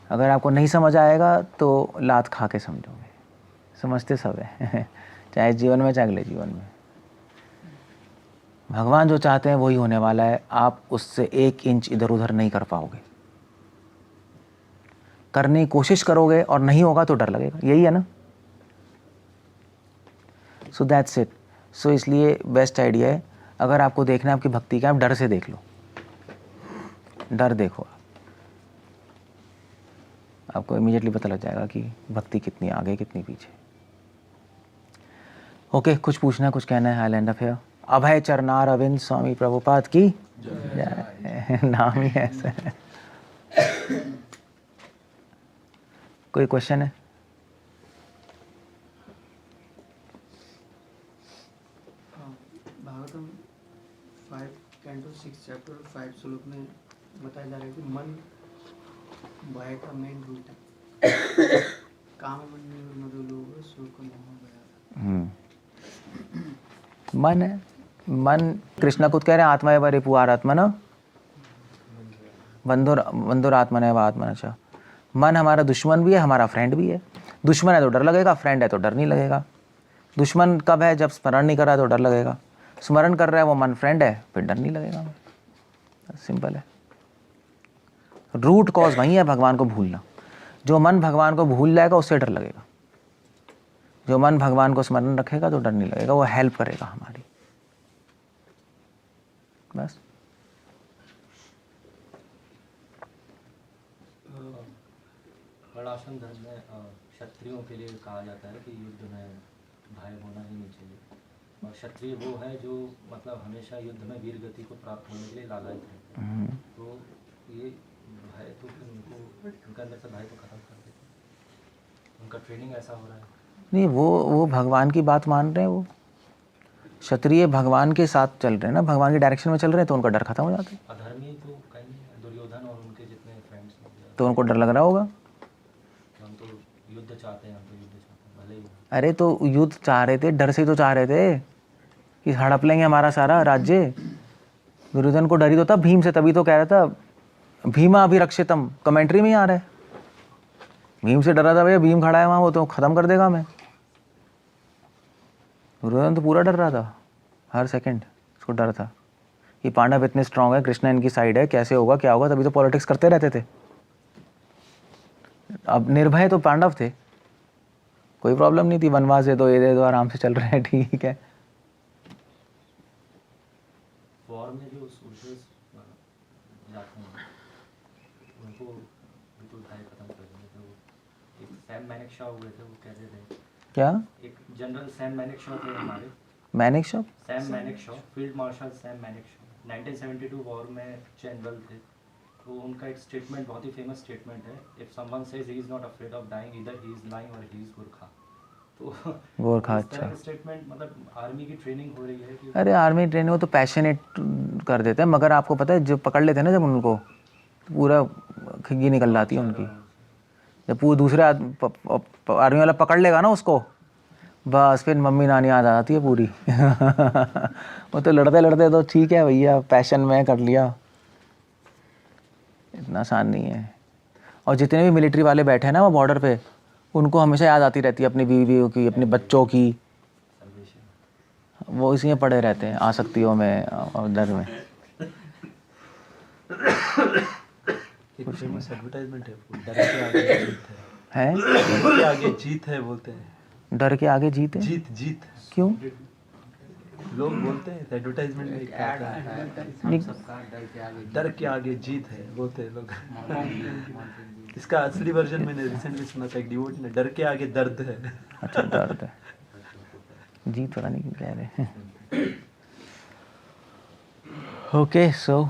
अगर आपको नहीं समझ आएगा तो लात खा के समझोगे, समझते सब है चाहे जीवन में चाहे अगले जीवन में। भगवान जो चाहते हैं वही होने वाला है, आप उससे 1 इंच इधर उधर नहीं कर पाओगे। करने की कोशिश करोगे और नहीं होगा तो डर लगेगा, यही है ना। So that's it. सो इसलिए बेस्ट आइडिया है, अगर आपको देखना है आपकी भक्ति का, आप डर से देख लो, डर देखो, आपको इमीडिएटली पता लग जाएगा कि भक्ति कितनी आगे कितनी पीछे। ओके, कुछ पूछना कुछ कहना है? आई लैंड अप हियर। अभय चरणार अरविंद स्वामी प्रभुपाद की जय। नाम ही ऐसा है। कोई क्वेश्चन है? भागवतम 5 कैंटो 6 चैप्टर 5 श्लोक में बताया जा रहा है कि मन भय का मेन रूट है। काम मधुलोभ शोक मोह भय। मन है, मन कृष्ण खुद कह रहे हैं आत्मा एवं रिपु आत्मा न बंधुर आत्मा न आत्मा न। मन हमारा दुश्मन भी है, हमारा फ्रेंड भी है। दुश्मन है तो डर लगेगा, फ्रेंड है तो डर नहीं लगेगा। दुश्मन कब है? जब स्मरण नहीं कर रहा है तो डर लगेगा, स्मरण कर रहा है वो मन फ्रेंड है फिर डर नहीं लगेगा। सिंपल है। रूट कॉज वही है भगवान को भूलना। जो मन भगवान को भूल जाएगा उससे डर लगेगा, जो मन भगवान को स्मरण रखेगा तो डर नहीं लगेगा, वो हेल्प करेगा हमारी, बस। वर्णाश्रम धर्म में क्षत्रियों के लिए कहा जाता है कि युद्ध में भय होना ही नहीं चाहिए, और क्षत्रिय वो है जो मतलब हमेशा युद्ध में वीर गति को प्राप्त होने के लिए लालायित है। तो ये भय तो फिर उनके अंदर से भय को खत्म कर देते हैं, उनका ट्रेनिंग ऐसा हो रहा है। नहीं, वो भगवान की बात मान रहे हैं, वो क्षत्रिय भगवान के साथ चल रहे हैं ना, भगवान के डायरेक्शन में चल रहे हैं तो उनका डर खत्म हो जाता है। अधर्मी तो कहीं दुर्योधन और उनके जितने फ्रेंड्स, तो उनको डर लग रहा होगा, हम तो चाहते हैं, हम तो युद्ध चाहते हैं, भले ही अरे तो युद्ध चाह रहे थे, डर से तो चाह रहे थे कि हड़प लेंगे हमारा सारा राज्य। दुर्योधन को डर ही तो था भीम से, तभी तो कह रहा था भीमा अभिरक्षितम, कमेंट्री में ही आ रहा है। भीम से डरा था भैया, भीम खड़ा है वहाँ, वो तो खत्म कर देगा हमें। दुर्योधन तो पूरा डर रहा था, हर सेकंड उसको डर था कि पांडव इतने स्ट्रांग है, कृष्णा इनकी साइड है, कैसे होगा क्या होगा, तभी तो पॉलिटिक्स करते रहते थे। अब निर्भय तो पांडव थे, कोई प्रॉब्लम नहीं थी, वनवास दे दो, ये दे दो, आराम से चल रहे हैं, ठीक है। वॉर में जो सोल्जर्स जाते हैं उनको बिल्कुल भाई खत्म कर देंगे। तो एक सैम मैनेक्शॉ हुए थे, वो कहते थे, क्या एक जनरल सैम मैनेक्शॉ थे हमारे, Manekshaw? Sam Manekshaw, field marshal Sam Manekshaw 1972 war में जनरल थे। तो उनका एक स्टेटमेंट बहुत ही फेमस स्टेटमेंट है, if someone says he is not afraid of dying, either he is lying और ही इज गोरखा। तो गोरखा, इस तरह अच्छा। के स्टेटमेंट, मतलब आर्मी की ट्रेनिंग हो रही है कि अरे आर्मी ट्रेनिंग वो तो पैशनेट कर देते हैं, मगर आपको पता है जो पकड़ लेते हैं ना जब उनको, तो पूरा खिग्गी निकल जाती है उनकी। जब पूरे दूसरे आर्मी वाला पकड़ लेगा ना उसको, बस फिर मम्मी नानी याद आ जाती है पूरी। वो तो लड़ते लड़ते तो ठीक है भैया, पैशन में कर लिया, इतना आसान नहीं है। और जितने भी मिलिट्री वाले बैठे हैं ना वो बॉर्डर पे, उनको हमेशा याद आती रहती है अपनी बीवियों की, अपने बच्चों की, वो इसी में पड़े रहते हैं आसक्तियों में और डर में। एक फेमस एडवर्टाइजमेंट है, डर के आगे जीत है। हैं? डर के आगे जीत है बोलते हैं। डर के आगे जीत है? जीत जीत क्यों? लोग बोलते हैं, एडवर्टाइजमेंट में क्या आता है, डर के आगे जीत है बोलते हैं लोग। इसका असली वर्जन मैंने रिसेंटली सुना था, एक डिवोट ने, डर के आगे दर्द है। अच्छा, दर्द है, जीत पता नहीं क्या कह रहे हैं। ओके, सो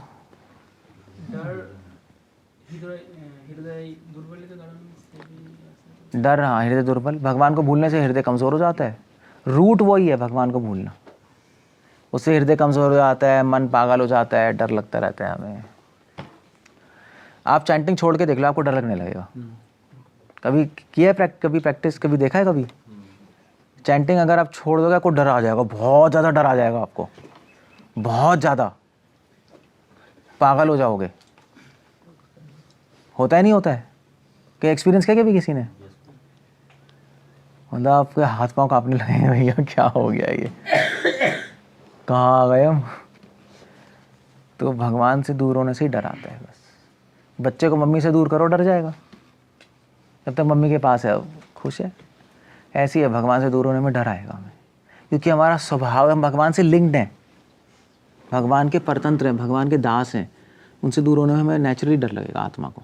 हृदय दुर्बल के कारण से भी डर, हाँ, हृदय दुर्बल, भगवान को भूलने से हृदय कमज़ोर हो जाता है। रूट वही है भगवान को भूलना, उससे हृदय कमज़ोर हो जाता है, मन पागल हो जाता है, डर लगता रहता है हमें। आप चैंटिंग छोड़ के देख लो, आपको डर लगने लगेगा। कभी किया है कभी प्रैक्टिस, कभी देखा है कभी? चैंटिंग अगर आप छोड़ दोगे आपको डर आ जाएगा, बहुत ज़्यादा डर आ जाएगा आपको, बहुत ज़्यादा, पागल हो जाओगे। होता है नहीं होता है? कि एक्सपीरियंस किया कभी किसी ने? मतलब आपके हाथ पांव कांपने लगे, भैया क्या हो गया ये, कहाँ आ गए हम? तो भगवान से दूर होने से ही डर आता है बस। बच्चे को मम्मी से दूर करो, डर जाएगा, जब तक मम्मी के पास है खुश है। ऐसी है, भगवान से दूर होने में डर आएगा हमें, क्योंकि हमारा स्वभाव, हम भगवान से लिंक्ड हैं, भगवान के परतंत्र हैं, भगवान के दास हैं। उनसे दूर होने में हमें नेचुरली डर लगेगा आत्मा को।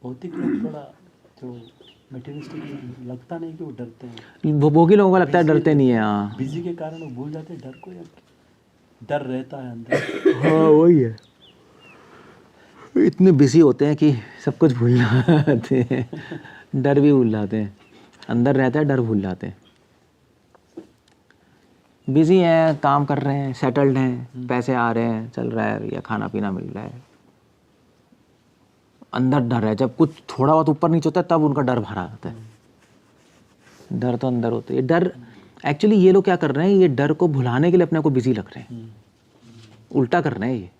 भौतिक लोग थोड़ा जो मटेरियलिस्टिक लगता नहीं कि वो डरते हैं। वो भोगी लोगों को लगता है डरते नहीं है। हाँ, बिजी के कारण वो भूल जाते हैं डर को, या डर रहता है अंदर। हाँ वही है, इतने बिजी होते हैं कि सब कुछ भूल जाते हैं, डर भी भूल जाते हैं, अंदर रहता है डर भूल जाते हैं। बिजी हैं, काम कर रहे हैं, सेटल्ड हैं, पैसे आ रहे हैं, चल रहा है या खाना पीना मिल रहा है, अंदर डर है। जब कुछ थोड़ा बहुत ऊपर नीचे होता है तब उनका डर भरा जाता है। डर तो अंदर होता है। ये डर एक्चुअली, ये लोग क्या कर रहे हैं, ये डर को भुलाने के लिए अपने को बिजी रख रहे हैं, उल्टा कर रहे हैं ये,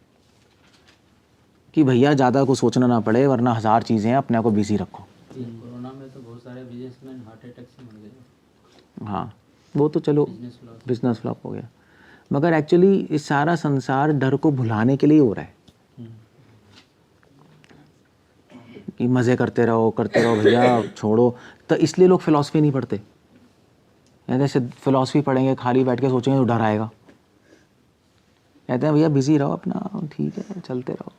कि भैया ज़्यादा को सोचना ना पड़े, वरना 1000 चीज़ें हैं, अपने को बिजी रखो। कोरोना में तो बहुत सारे बिजनेसमैन हार्ट अटैक से मर गए। हाँ, वो तो चलो बिजनेस फ्लॉप हो गया, मगर एक्चुअली इस सारा संसार डर को भुलाने के लिए हो रहा है, कि मज़े करते रहो भैया, छोड़ो। तो इसलिए लोग फिलॉसफी नहीं पढ़ते। जैसे फिलॉसफी पढ़ेंगे, खाली बैठ के सोचेंगे तो डर आएगा। कहते हैं भैया बिजी रहो अपना, ठीक है, चलते रहो।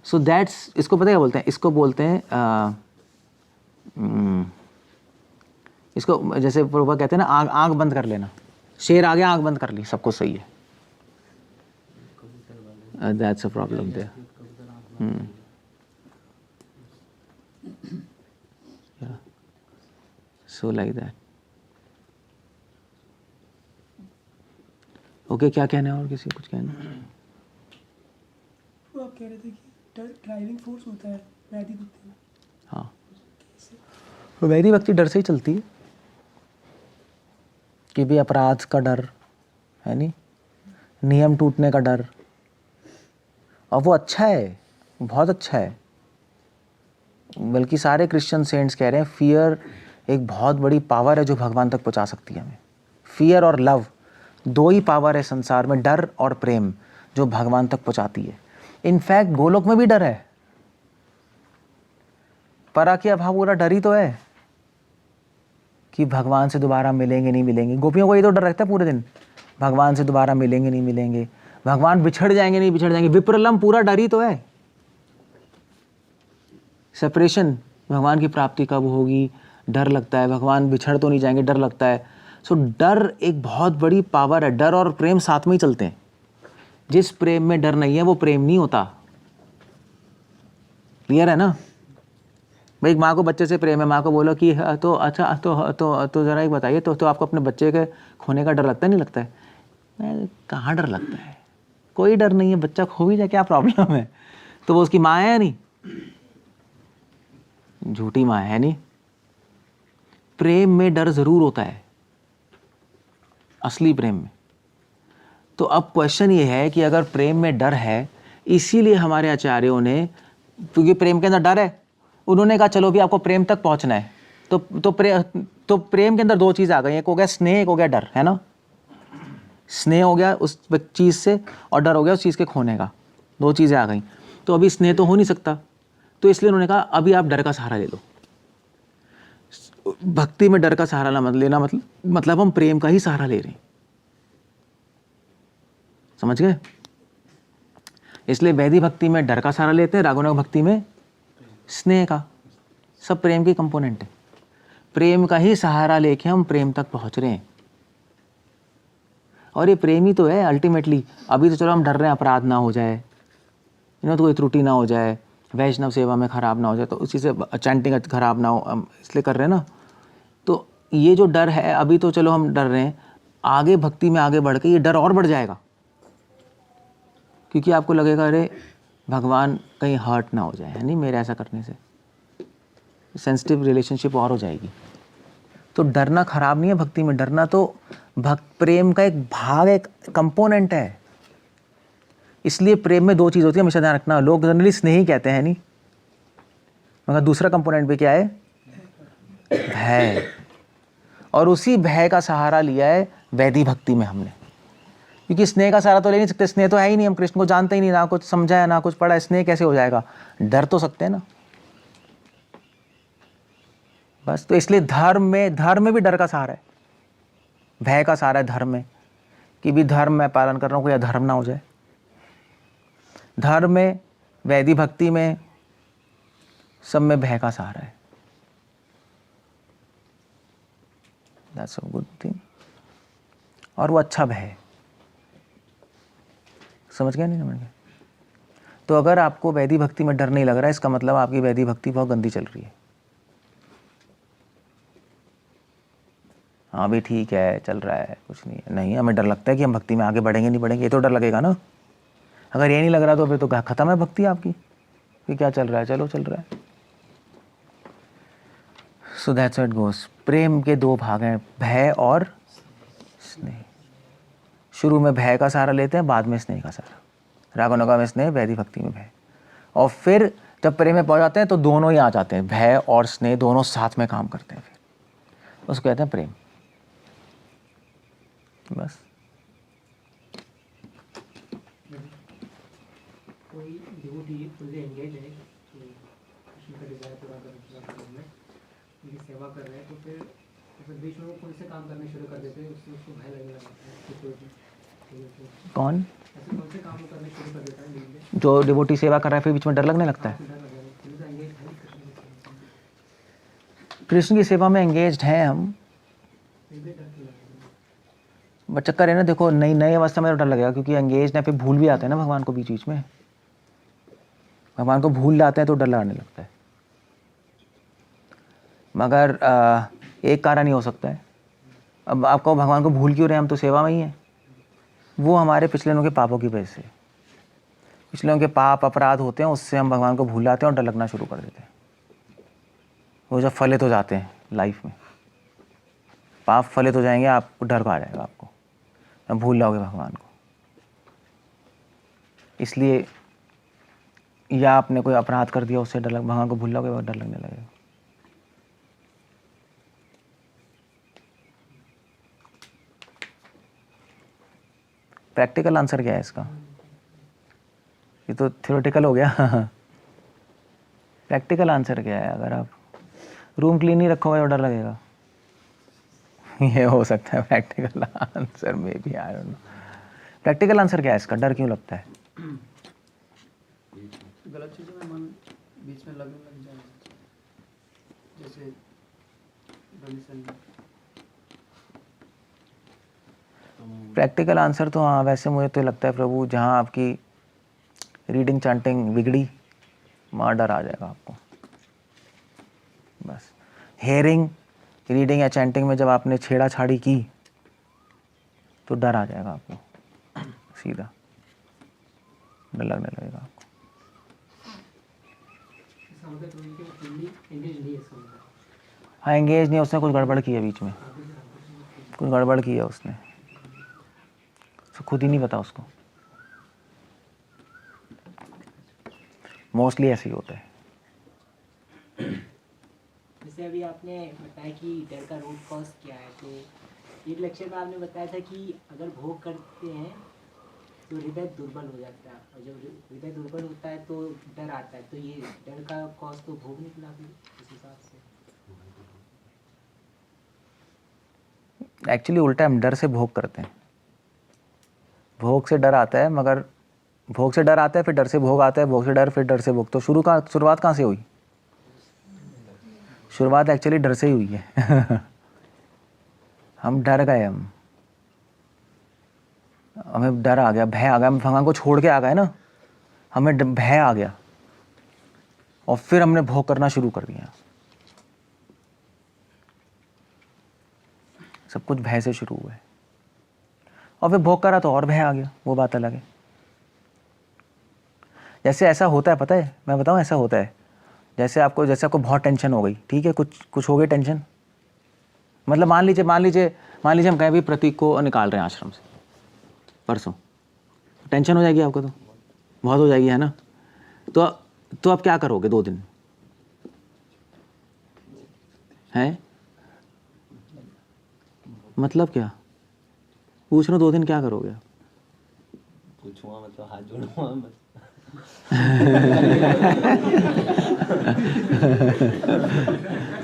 सो दैट्स, इसको पता क्या बोलते हैं? इसको बोलते हैं इसको, जैसे प्रभुपाद कहते हैं ना, आँख बंद कर लेना। शेर आ गया, आँख बंद कर ली, सब कुछ सही है। That's a problem there. So like that. Okay, क्या कहना है और किसी कुछ कहना? तो आप कह रहे थे कि डर ड्राइविंग फोर्स होता है वैदिक भक्ति में। हाँ, तो वैदिक भक्ति डर से ही चलती है कि भी अपराध का डर है, नहीं नियम टूटने का डर, और वो अच्छा है, बहुत अच्छा है। बल्कि सारे क्रिश्चियन सेंट्स कह रहे हैं फियर एक बहुत बड़ी पावर है जो भगवान तक पहुंचा सकती है हमें। फियर और लव दो ही पावर है संसार में, डर और प्रेम, जो भगवान तक पहुंचाती है। इनफैक्ट गोलोक में भी डर है, परा के अभाव पूरा डर ही तो है कि भगवान से दोबारा मिलेंगे नहीं मिलेंगे। गोपियों को ये तो डर रहता है पूरे दिन, भगवान से दोबारा मिलेंगे नहीं मिलेंगे, भगवान बिछड़ जाएंगे नहीं बिछड़ जाएंगे। विप्रलम्ब पूरा डर ही तो है, सेपरेशन, भगवान की प्राप्ति कब होगी डर लगता है, भगवान बिछड़ तो नहीं जाएंगे डर लगता है। सो डर एक बहुत बड़ी पावर है। डर और प्रेम साथ में ही चलते हैं। जिस प्रेम में डर नहीं है वो प्रेम नहीं होता। क्लियर है ना भाई? एक माँ को बच्चे से प्रेम है, माँ को बोलो कि तो अच्छा तो ज़रा एक बताइए, तो आपको अपने बच्चे के खोने का डर लगता है नहीं लगता है? कहाँ डर लगता है? कोई डर नहीं है, बच्चा खो भी जाए क्या प्रॉब्लम है? तो वो उसकी माँ है या नहीं? झूठी माँ है नहीं। प्रेम में डर जरूर होता है, असली प्रेम में। तो अब क्वेश्चन ये है कि अगर प्रेम में डर है, इसीलिए हमारे आचार्यों ने, क्योंकि प्रेम के अंदर डर है, उन्होंने कहा चलो भी आपको प्रेम तक पहुंचना है। तो प्रेम के अंदर दो चीज़ आ गई, एक हो गया स्नेह, एक हो गया डर, है ना? स्नेह हो गया उस चीज़ से और डर हो गया उस चीज़ के खोने का, दो चीज़ें आ गई। तो अभी स्नेह तो हो नहीं सकता, तो इसलिए उन्होंने कहा अभी आप डर का सहारा ले लो। भक्ति में डर का सहारा मत लेना, मतलब हम प्रेम का ही सहारा ले रहे हैं। समझ गए? इसलिए वैदिक भक्ति में डर का सहारा लेते हैं, रागुणक भक्ति में स्नेह का। सब प्रेम की कंपोनेंट है। प्रेम का ही सहारा लेके हम प्रेम तक पहुंच रहे हैं। और ये प्रेम ही तो है अल्टीमेटली। अभी तो चलो हम डर रहे हैं अपराध ना हो जाए, तो कोई त्रुटि ना हो जाए, वैष्णव सेवा में खराब ना हो जाए, तो उसी से चैंटिंग खराब ना हो, इसलिए कर रहे हैं ना। तो ये जो डर है, अभी तो चलो हम डर रहे हैं, आगे भक्ति में आगे बढ़ के ये डर और बढ़ जाएगा, क्योंकि आपको लगेगा अरे भगवान कहीं हर्ट ना हो जाए, है नहीं मेरे ऐसा करने से, सेंसिटिव रिलेशनशिप और हो जाएगी। तो डरना खराब नहीं है भक्ति में, डरना तो प्रेम का एक भाग, एक कंपोनेंट है। इसलिए प्रेम में दो चीज़ होती है, हमेशा ध्यान रखना। लोग जनरली स्नेह ही कहते हैं, नहीं, मगर दूसरा कंपोनेंट भी क्या है? भय। और उसी भय का सहारा लिया है वैदिक भक्ति में हमने, क्योंकि स्नेह का सहारा तो ले नहीं सकते, स्नेह तो है ही नहीं, हम कृष्ण को जानते ही नहीं, ना कुछ समझा है ना कुछ पढ़ा है, स्नेह कैसे हो जाएगा? डर तो सकते हैं ना। बस तो इसलिए धर्म में भी डर का सहारा है, भय का सहारा है धर्म में, कि भी धर्म मैं पालन कर रहा हूँ, कोई अधर्म ना हो जाए। धर्म में, वैदिक भक्ति में, सब में भय का सहारा है। That's a good thing। और वो अच्छा भय है। समझ गया नहीं? समझ गया? तो अगर आपको वैदिक भक्ति में डर नहीं लग रहा है, इसका मतलब आपकी वैदिक भक्ति बहुत गंदी चल रही है। हाँ भी ठीक है, चल रहा है, कुछ नहीं है। नहीं, हमें डर लगता है कि हम भक्ति में आगे बढ़ेंगे नहीं बढ़ेंगे, ये तो डर लगेगा ना। अगर ये नहीं लग रहा तो फिर तो खत्म है भक्ति आपकी, कि क्या चल रहा है, चलो चल रहा है। So that's how it goes. प्रेम के दो भाग हैं, भय और स्नेह। शुरू में भय का सहारा लेते हैं, बाद में स्नेह का सहारा। रागनुगा में स्नेह, वैदिक भक्ति में भय। और फिर जब प्रेम में पहुंच जाते हैं तो दोनों ही आ जाते हैं, भय और स्नेह दोनों साथ में काम करते हैं, फिर उसको कहते हैं प्रेम। बस। कोई डिवोटी फुल्ली एंगेज है कि कृष्ण का डिजायर पूरा करने में, उनकी सेवा कर रहे हैं, तो फिर बीच में वो कौन से काम करने शुरू कर देते हैं, उससे उसको भय लगने लगता है। कौन? ऐसे कौन से काम करने शुरू कर देता है जो डिवोटी सेवा कर रहा है, फिर बीच में डर लगने लगता है। कृष्ण की सेवा में एंगेज्ड हैं हम, बट चक्कर है ना, देखो नई अवस्था में तो डर लगेगा, क्योंकि एंगेज है, फिर भूल भी आते हैं ना भगवान को बीच बीच में। भगवान को भूल जाते हैं तो डर लगने लगता है। मगर एक कारण ही हो सकता है। अब आपको भगवान को भूल क्यों रहे, हम तो सेवा में ही हैं। वो हमारे पिछले दिनों के पापों की वजह से, इसलिए उनके पाप अपराध होते हैं, उससे हम भगवान को भूल जाते हैं और डर लगना शुरू कर देते हैं। वो जब फलित हो जाते हैं लाइफ में, पाप फलित हो जाएंगे, आपको डर आ जाएगा, आपको अब भूल जाओगे भगवान को। इसलिए या आपने कोई अपराध कर दिया, उससे डर लग, भगवान को भूल जाओगे और डर लगने लगेगा। प्रैक्टिकल आंसर क्या है इसका? ये तो थ्योरेटिकल हो गया। प्रैक्टिकल आंसर क्या है? अगर आप रूम क्लीन नहीं रखोगे तो डर लगेगा। ये हो सकता है प्रैक्टिकल आंसर में भी, I don't know. Practical answer क्या है इसका? डर क्यों लगता है? गलत चीज़ों में मन बीच में लगने लग जाएगा, जैसे डोनेशन। प्रैक्टिकल आंसर तो हाँ, वैसे मुझे तो लगता है प्रभु, जहाँ आपकी रीडिंग चैंटिंग बिगड़ी, वहाँ डर आ जाएगा आपको। बस हेयरिंग, रीडिंग या चैंटिंग में जब आपने छेड़ा छाड़ी की तो डर आ जाएगा आपको, सीधा डर लगने लगेगा आपको। हाँ, एंगेज नहीं, उसने कुछ गड़बड़ की है बीच में, कुछ गड़बड़ की है उसने, तो खुद ही नहीं पता उसको। मोस्टली ऐसे ही होता है। जैसे अभी आपने बताया कि डर का रूट कॉज क्या है, तो एक लेक्चर में आपने बताया था कि अगर भोग करते हैं तो हृदय दुर्बल हो जाता है, और जब हृदय दुर्बल होता है तो डर आता है, तो ये डर का कॉज तो भोग निकला भी इस हिसाब से। एक्चुअली उल्टा, हम डर से भोग करते हैं। भोग से डर आता है, मगर भोग से डर आता है, फिर डर से भोग आता है, भोग से डर, फिर डर से भोग। तो शुरुआत कहाँ से हुई? शुरुआत एक्चुअली डर से ही हुई है। हम डर गए, हमें डर आ गया, भय आ गया, हम भगवान को छोड़ के आ गए ना, हमें भय आ गया और फिर हमने भोग करना शुरू कर दिया। सब कुछ भय से शुरू हुआ है और फिर भोग करा तो और भय आ गया, वो बात अलग है। जैसे ऐसा होता है, पता है, मैं बताऊं, ऐसा होता है जैसे आपको बहुत टेंशन हो गई, ठीक है, कुछ हो गई टेंशन, मतलब मान लीजिए हम कहें भी प्रतीक को निकाल रहे हैं आश्रम से परसों, टेंशन हो जाएगी आपको, तो बहुत हो जाएगी, है ना। तो आप क्या करोगे 2 दिन हैं? मतलब क्या पूछ रहा हूँ, 2 दिन क्या करोगे आप? पूछूंगा मतलब हाथ जोड़ूंगा बस।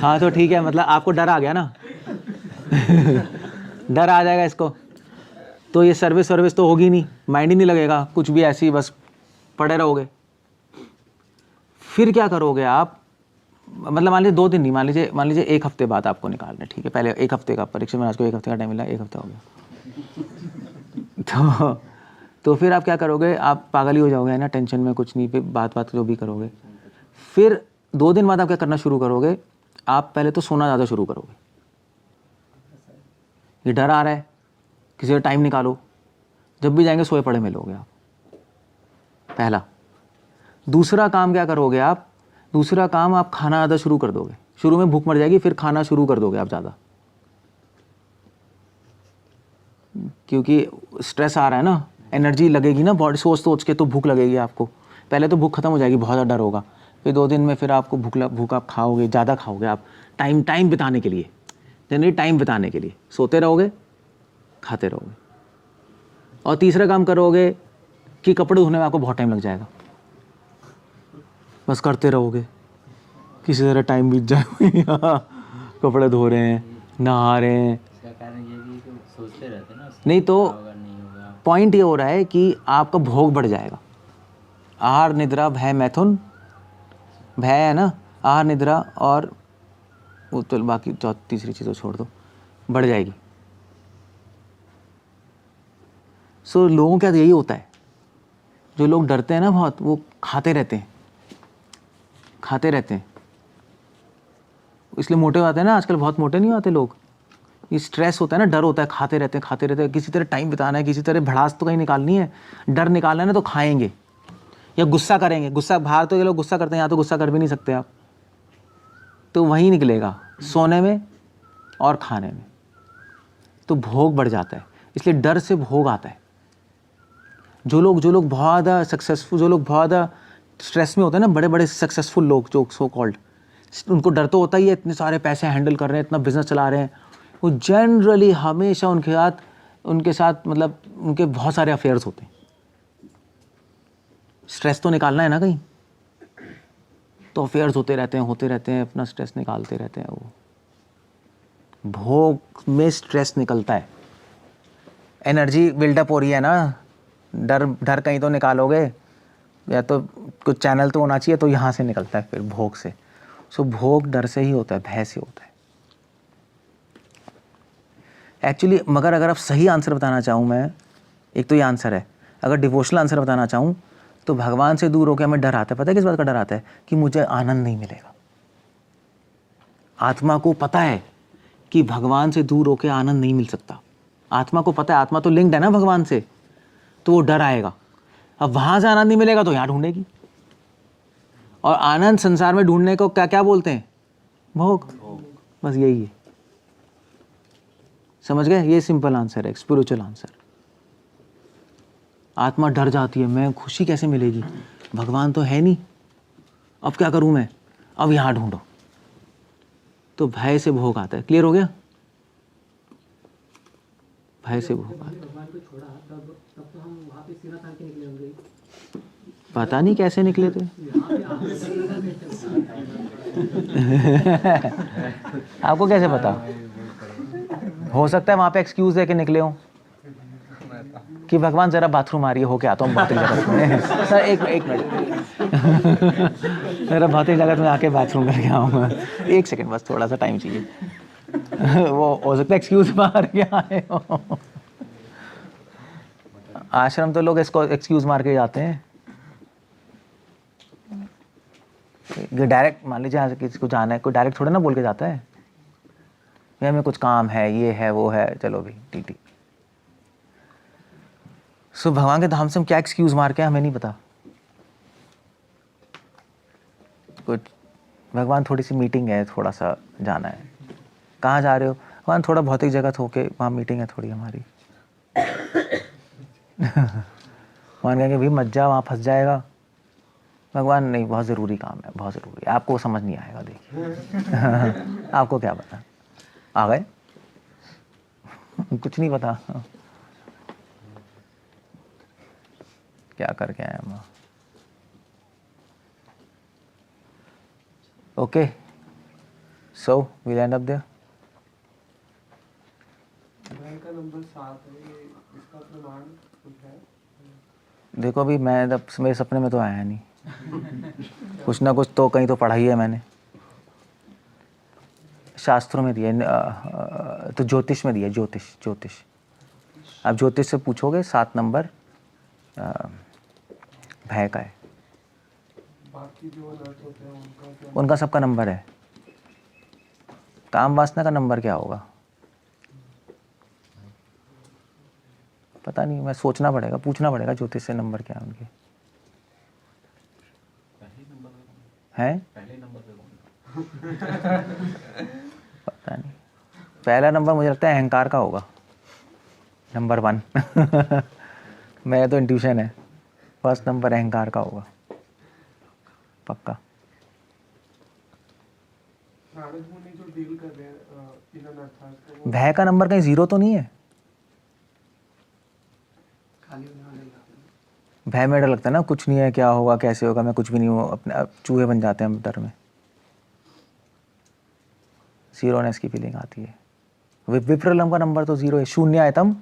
हाँ तो ठीक है, मतलब आपको डर आ गया ना। डर आ जाएगा इसको, तो ये सर्विस तो होगी नहीं, माइंड ही नहीं लगेगा, कुछ भी ऐसे ही बस पड़े रहोगे। फिर क्या करोगे आप? मतलब मान लीजिए 2 दिन नहीं, मान लीजिए 1 हफ्ते बाद आपको निकालना है, ठीक है। पहले 1 हफ्ते का परीक्षा में, आज को 1 हफ्ते का टाइम मिला, 1 हफ्ता हो गया। तो फिर आप क्या करोगे? आप पागल ही हो जाओगे, है ना, टेंशन में, कुछ नहीं, पे बात जो भी करोगे। फिर 2 दिन बाद आप क्या करना शुरू करोगे? आप पहले तो सोना ज़्यादा शुरू करोगे। ये डर आ रहा है, किसी का टाइम निकालो, जब भी जाएंगे सोए पड़े मिलोगे आप, पहला। दूसरा काम क्या करोगे आप? दूसरा काम, आप खाना ज़्यादा शुरू कर दोगे। शुरू में भूख मर जाएगी, फिर खाना शुरू कर दोगे आप ज़्यादा, क्योंकि स्ट्रेस आ रहा है ना, एनर्जी लगेगी ना, बॉडी सोच के तो भूख लगेगी आपको। पहले तो भूख खत्म हो जाएगी, बहुत ज़्यादा डर होगा, फिर 2 दिन में फिर आपको भूख आप खाओगे, ज़्यादा खाओगे आप, टाइम बिताने के लिए, जनरली टाइम बिताने के लिए सोते रहोगे, खाते रहोगे। और तीसरा काम करोगे कि कपड़े धोने में आपको बहुत टाइम लग जाएगा, बस करते रहोगे, किसी तरह टाइम बीत जाए। कपड़े धो रहे हैं, नहा रहे हैं, इसका कारण ये भी कि सोचते रहते हैं ना, नहीं तो होगा नहीं होगा। पॉइंट ये हो रहा है कि आपका भोग बढ़ जाएगा। आहार निद्रा भय मैथुन, भय है ना, आहार निद्रा और वो तो बाकी तीसरी चीज़ छोड़ दो, बढ़ जाएगी। सो लोगों का यही होता है, जो लोग डरते हैं ना बहुत, वो खाते रहते हैं, इसलिए मोटे होते हैं ना आजकल, बहुत मोटे नहीं होते लोग। ये स्ट्रेस होता है ना, डर होता है, खाते रहते हैं, किसी तरह टाइम बिताना है, किसी तरह भड़ास तो कहीं निकालनी है, डर निकालना है ना, तो खाएंगे। या गुस्सा करेंगे, गुस्सा बाहर तो ये लोग गुस्सा करते हैं, यहाँ तो गुस्सा कर भी नहीं सकते आप, तो वहीं निकलेगा सोने में और खाने में, तो भोग बढ़ जाता है। इसलिए डर से भोग आता है। जो लोग बहुत ज़्यादा सक्सेसफुल, जो लोग बहुत ज़्यादा स्ट्रेस में होते हैं ना, बड़े बड़े सक्सेसफुल लोग जो सो कॉल्ड, उनको डर तो होता ही है, इतने सारे पैसे हैंडल कर रहे हैं, इतना बिजनेस चला रहे हैं, वो जनरली हमेशा उनके साथ मतलब उनके बहुत सारे अफेयर्स होते हैं। स्ट्रेस तो निकालना है ना कहीं, तो अफेयर्स होते रहते हैं, अपना स्ट्रेस निकालते रहते हैं। वो भोग में स्ट्रेस निकलता है, एनर्जी बिल्डअप हो रही है ना, डर कहीं तो निकालोगे, या तो कुछ चैनल तो होना चाहिए, तो यहाँ से निकलता है फिर भोग से। सो भोग डर से ही होता है, भय से होता है एक्चुअली। मगर अगर आप सही आंसर बताना चाहूँ मैं, एक तो ये आंसर है, अगर डिवोशनल आंसर बताना चाहूँ तो भगवान से दूर होकर हमें डर आता है। पता है किस बात का डर आता है? कि मुझे आनंद नहीं मिलेगा। आत्मा को पता है कि भगवान से दूर होकर आनंद नहीं मिल सकता। आत्मा को पता है, आत्मा तो लिंक्ड है ना भगवान से, तो वो डर आएगा। अब वहाँ से आनंद नहीं मिलेगा तो यहाँ ढूंढेगी। और आनंद संसार में ढूंढने को क्या क्या बोलते हैं? भोग। बस यही है, समझ गए? ये सिंपल आंसर है, स्पिरिचुअल आंसर। आत्मा डर जाती है, मैं खुशी कैसे मिलेगी, भगवान तो है नहीं, अब क्या करूं मैं, अब यहाँ ढूंढो, तो भय से भोग आता है। क्लियर हो गया? भय से भोग आता है। भगवान को छोड़ा तब तो हम वहाँ पे सीना तान के निकले होंगे। पता नहीं कैसे निकले थे। आपको कैसे पता? हो सकता है वहाँ पे एक्सक्यूज दे के निकले हो कि भगवान जरा बाथरूम आ रही है, होके आता हूँ भौतिक जगत में। सर एक मिनट, मेरा भौतिक जगत में आके बाथरूम करके आऊँगा, एक सेकंड बस, थोड़ा सा टाइम चाहिए। वो हो सकता है एक्सक्यूज मार के आए हो। आश्रम तो लोग इसको एक्सक्यूज मार के जाते हैं। डायरेक्ट मान लीजिए यहाँ किसी को जाना है, कोई डायरेक्ट थोड़ा ना बोल के जाता है, भैया हमें कुछ काम है, ये है वो है, चलो भी टीटी। सो भगवान के धाम से हम क्या एक्सक्यूज मार के, हमें नहीं पता। कुछ भगवान थोड़ी सी मीटिंग है, थोड़ा सा जाना है। कहाँ जा रहे हो? भगवान थोड़ा भौतिक जगत होके वहाँ मीटिंग है थोड़ी हमारी। भगवान कहेंगे भाई मत जा, वहाँ फंस जाएगा। भगवान नहीं, बहुत ज़रूरी काम है, बहुत ज़रूरी है, आपको समझ नहीं आएगा, देखिए। आपको क्या पता, आ गए। कुछ नहीं पता क्या करके आए हम। Okay, so we'll end up there. भय का नंबर 7 है, इसका प्रमाण कुछ है? देखो अभी मैं मेरे सपने में तो आया नहीं, कुछ ना कुछ तो कहीं तो पढ़ा ही है मैंने, शास्त्रों में दिया, तो ज्योतिष में दिया, ज्योतिष। आप ज्योतिष से पूछोगे 7 नंबर भय का है। बाकी जो अलर्ट होते हैं उनका क्या? उनका सबका नंबर है। काम वासना का नंबर क्या होगा पता नहीं, मैं सोचना पड़ेगा, पूछना पड़ेगा ज्योतिष से नंबर क्या है उनके। हैं? पता नहीं, पहला नंबर मुझे लगता है अहंकार का होगा, नंबर 1। मेरा तो इंट्यूशन है, फर्स्ट नंबर अहंकार का होगा पक्का। नारद मुनि जो डील कर रहे हैं इनर अर्थात, तो भय का नंबर कहीं 0 तो नहीं है? खाली होने वाले लगते हैं। भय में डर लगता है ना, कुछ नहीं है, क्या होगा, कैसे होगा, मैं कुछ भी नहीं हूँ, अपने आप चूहे बन जाते हैं डर में। जीरोनेस की फीलिंग आती है। विप्रलम का नंबर तो 0 है, शून्यायतम।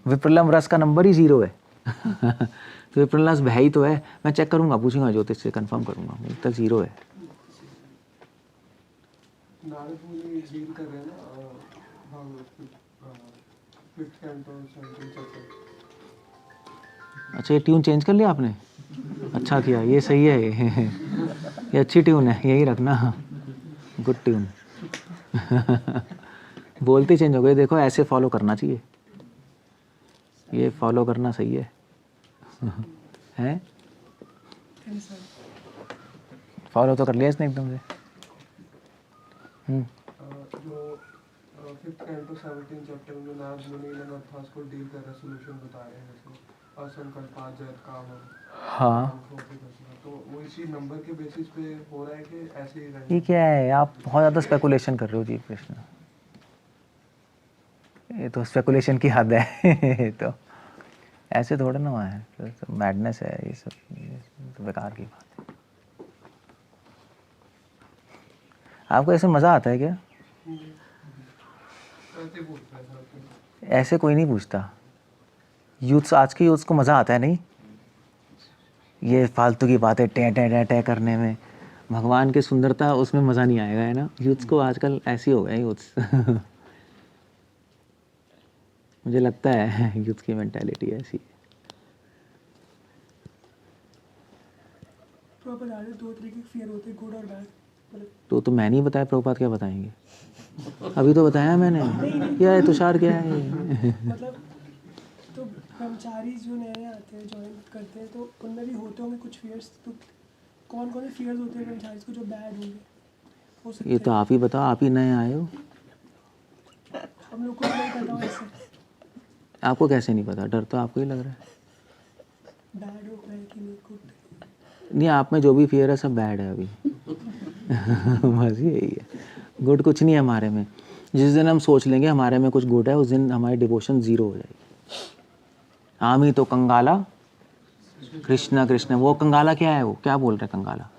विप्रलम रस का नंबर ही 0 है। तो विप्रलम रस भय ही तो है। मैं चेक करूंगा, पूछूंगा ज्योतिष से, कंफर्म करूंगा, मुझे तक 0 है। नारद मुनि डील कर रहे हैं ना फिफ्थ कैंटो 17th चैप्टर। अच्छा, ये ट्यून चेंज कर लिया आपने? अच्छा किया, ये सही है। ये अच्छी ट्यून है, यही रखना, गुड ट्यून। बोलते चेंज हो गए, देखो ऐसे फॉलो करना चाहिए, ये फॉलो करना सही है। हैं? फॉलो तो कर लिया इसने एकदम से। जो 5th कैंटो 17 चैप्टर में नारद मुनि इन अर्थास को डील कर रहे सॉल्यूशन बता रहे हैं, जैसे असंकल्प जयत काम हाँ, तो वो इसी नंबर के बेसिस पे हो रहा है कि ऐसे ही ये रहेगा? क्या है, आप बहुत ज़्यादा स्पेकुलेशन कर रहे हो जी कृष्ण, ये तो स्पेकुलेशन की हद है। तो ऐसे थोड़ा ना हुआ है, तो मैडनेस है ये सब, ये तो बेकार की बात है। आपको ऐसे मज़ा आता है क्या? ऐसे पूछता है सर। ऐसे कोई नहीं पूछता। यूथ्स, आज के यूथ्स को मज़ा आता है नहीं, ये फालतू की बातें टे टे टे टे करने में, भगवान की सुंदरता उसमें मज़ा नहीं आएगा, है ना। यूथ्स को आजकल ऐसे ही हो गए यूथ्स। मुझे लगता है यूथ की मेंटालिटी ऐसी है। तो आप बता रहे दो तरीके के फियर होते हैं, गुड और बैड। तो मैं नहीं बताया, प्रभुपाद क्या बताएंगे? अभी तो बताया मैंने। क्या है तुषार, क्या है ये? मतलब तो ब्रह्मचारी जो नए नए आते हैं, ज्वाइन करते हैं, तो उनमें भी होते होंगे कुछ फियर्स। तो कौन कौन से फियर्स होते हैं ब्रह्मचारी को जो बैड होंगे? हो सकते ये तो आप ही बताओ, आप ही नए आए हो, हैं। हम लोग को नहीं पता हो इससे आपको कैसे नहीं पता? डर तो आपको ही लग रहा है। बैड हो गए कि नहीं गुड। नहीं, आप में जो भी फियर है सब बैड है अभी। बस यही है, गुड कुछ नहीं है हमारे में। जिस दिन हम सोच लेंगे हमारे में कुछ गुड है, उस दिन हमारी डिवोशन ज़ीरो हो जाएगी। आमी तो कंगाला कृष्णा कृष्ण, वो कंगाला क्या है? वो क्या बोल रहे कंगाला?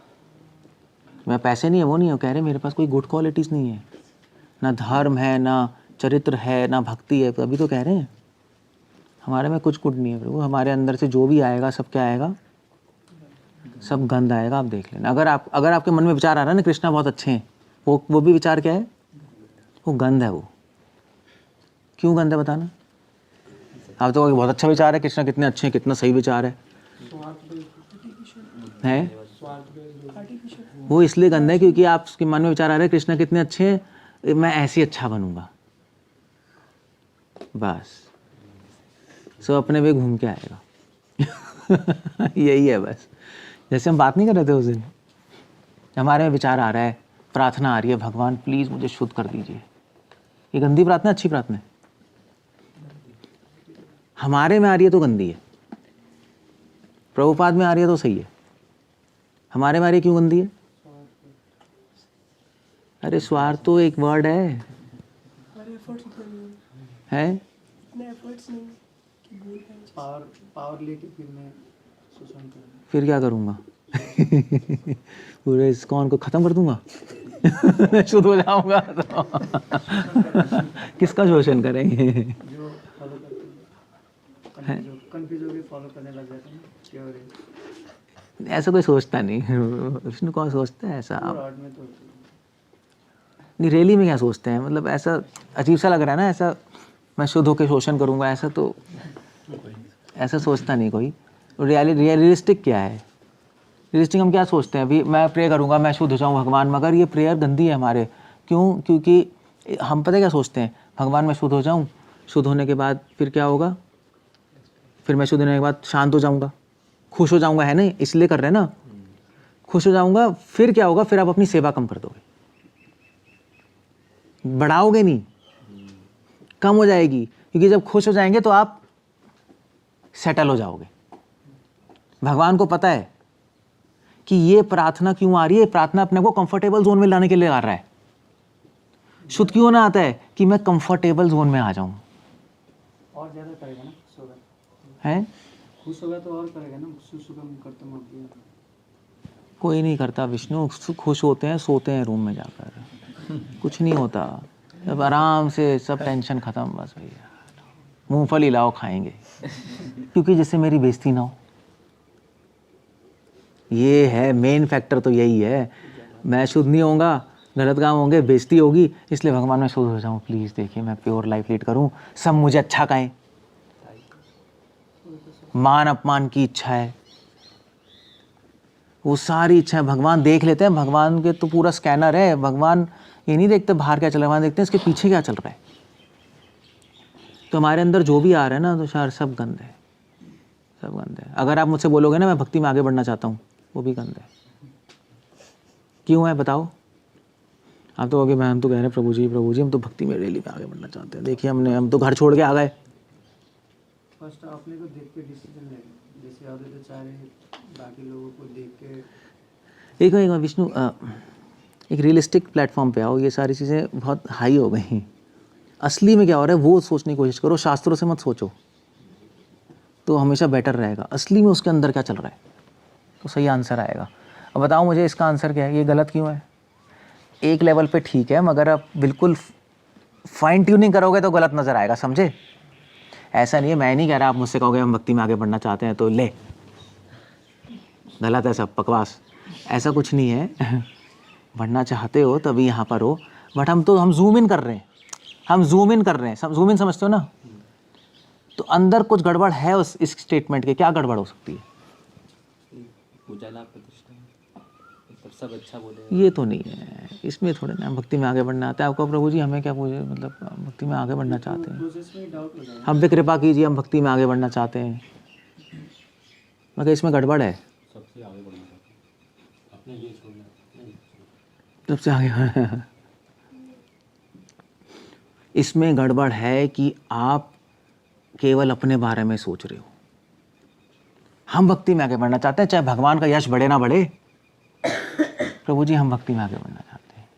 मैं पैसे नहीं है वो नहीं है, वो कह रहे मेरे पास कोई गुड क्वालिटीज़ नहीं है, ना धर्म है, ना चरित्र है, ना भक्ति है। अभी तो कह रहे हैं हमारे में कुछ गुड नहीं है प्रभु। हमारे अंदर से जो भी आएगा सब क्या आएगा? सब गंद आएगा। आप देख लेना। अगर आपके मन में विचार आ रहा है ना कृष्णा बहुत अच्छे हैं, वो भी विचार क्या है? वो गंद है। वो क्यों गंद है बताना? आप तो बहुत अच्छा विचार है, कृष्णा कितने अच्छे हैं, कितना सही विचार है। वो इसलिए गंद है क्योंकि आपके मन में विचार आ रहा है कृष्णा कितने अच्छे हैं, मैं ऐसे ही अच्छा बनूंगा, बस सब अपने पे घूम के आएगा। यही है बस। जैसे हम बात नहीं कर रहे थे उस दिन, हमारे में विचार आ रहा है, प्रार्थना आ रही है, भगवान प्लीज़ मुझे शुद्ध कर दीजिए। ये गंदी प्रार्थना, अच्छी प्रार्थना है? हमारे में आ रही है तो गंदी है, प्रभुपाद में आ रही है तो सही है। हमारे में आ रही है क्यों गंदी है? अरे स्वार्थ तो एक वर्ड है, हमारे एफर्ट्स उतने नहीं है? इतने एफर्ट्स नहीं कि बोल पाए। पावर लेके फिर मैं शोषण करूँगा। फिर क्या करूँगा? पूरे इस्कॉन को ख़त्म कर दूंगा। मैं शुद्ध हो जाऊंगा तो किसका शोषण करेंगे? जो फॉलो करते हैं कंफ्यूज हो के फॉलो करने लग जाते हैं प्योर है। ऐसा कोई सोचता नहीं। विष्णु कौन सोचता है ऐसा? रॉड में तो नहीं, रैली में क्या सोचते हैं? मतलब ऐसा अजीब सा लग रहा है ना, ऐसा मैं शुद्ध होकर शोषण करूंगा, ऐसा तो ऐसा सोचता नहीं कोई। रियलिस्टिक क्या है? रियलिस्टिक हम क्या सोचते हैं? अभी मैं प्रे करूंगा मैं शुद्ध हो जाऊँ भगवान, मगर ये प्रेयर गंदी है हमारे। क्यों? क्योंकि हम पता क्या सोचते हैं, भगवान मैं शुद्ध हो जाऊँ, शुद्ध होने के बाद फिर क्या होगा? फिर मैं शुद्ध होने के बाद शांत हो जाऊँगा, खुश हो जाऊँगा, है नहीं? इसलिए कर रहे हैं ना, खुश हो जाऊँगा। फिर क्या होगा? फिर आप अपनी सेवा कम कर दोगे, बढ़ाओगे नहीं, कम हो जाएगी। क्योंकि जब खुश हो जाएंगे तो आप सेटल हो जाओगे। भगवान को पता है कि ये प्रार्थना क्यों आ रही है। प्रार्थना अपने को कंफर्टेबल जोन में लाने के लिए आ रहा है। शुद्ध क्यों ना आता है? कि मैं कंफर्टेबल जोन में आ जाऊं। और ज़्यादा करेगा ना, खुश होगा, है खुश होगा तो और करेगा ना। सुसुगम करते हैं कोई नहीं करता विष्णु। खुश होते हैं, सोते हैं रूम में जाकर, कुछ नहीं होता। अब आराम से सब टेंशन खत्म, बस भैया मूंगफली लाओ खाएंगे, क्योंकि जिससे मेरी बेइज्जती ना हो। ये है मेन फैक्टर, तो यही है। मैं शुद्ध नहीं होऊंगा, गलत काम होंगे, बेइज्जती होगी, इसलिए भगवान मैं शुद्ध हो जाऊं प्लीज़। देखिए मैं प्योर लाइफ लीड करूं, सब मुझे अच्छा कहें। मान अपमान की इच्छा है, वो सारी इच्छाएं भगवान देख लेते हैं। भगवान के तो पूरा स्कैनर है। भगवान ये नहीं देखते बाहर क्या चल रहा है, भगवान देखते हैं इसके पीछे क्या चल रहा है। तो हमारे अंदर जो भी आ रहा है ना, तो शार सब गंद है, सब गंद है। अगर आप मुझसे बोलोगे ना मैं भक्ति में आगे बढ़ना चाहता हूँ, वो भी गंदा है। क्यों है बताओ? आप तो आगे, हम तो कह रहे हैं प्रभु जी हम तो भक्ति में रैली में आगे बढ़ना चाहते हैं। देखिए हम तो घर छोड़ के आ गए। फर्स्ट अपने को देख के डिसीजन लेना, जैसे अभी तो चाह रहे बाकी लोगों को देख के। एक विष्णु, एक रियलिस्टिक प्लेटफॉर्म पे आओ। ये सारी चीज़ें बहुत हाई हो गई। असली में क्या हो रहा है वो सोचने की कोशिश करो, शास्त्रों से मत सोचो, तो हमेशा बेटर रहेगा। असली में उसके अंदर क्या चल रहा है तो सही आंसर आएगा। अब बताओ मुझे इसका आंसर क्या है, ये गलत क्यों है? एक लेवल पे ठीक है, मगर आप बिल्कुल फाइन ट्यूनिंग करोगे तो गलत नज़र आएगा, समझे? ऐसा नहीं है, मैं नहीं कह रहा आप मुझसे कहोगे हम भक्ति में आगे बढ़ना चाहते हैं तो ले, गलत है सब, बकवास, ऐसा कुछ नहीं है। बढ़ना चाहते हो तभी यहाँ पर हो, बट हम जूम इन कर रहे हैं, जूम इन समझते हो ना? तो अंदर कुछ गड़बड़ है इस स्टेटमेंट के। क्या गड़बड़ हो सकती है? पूजा लाभ प्रतिष्ठा, मतलब सब अच्छा बोले। ये तो नहीं है, इसमें थोड़े ना भक्ति में आगे बढ़ना आता है आपको। प्रभु जी हमें क्या पूछे, मतलब भक्ति में आगे बढ़ना चाहते हैं, प्रोसेस में डाउट हो जाएगा। हम पे कृपा कीजिए, हम भक्ति में आगे बढ़ना चाहते हैं, मगर इसमें गड़बड़ है। सबसे आगे बढ़ना चाहते हैं, अपने ये छोड़ना नहीं। सबसे आगे इसमें गड़बड़ है कि आप केवल अपने बारे में सोच रहे हो। हम भक्ति में आगे बढ़ना चाहते हैं, चाहे भगवान का यश बढ़े ना बढ़े। प्रभु जी हम भक्ति में आगे बढ़ना चाहते हैं।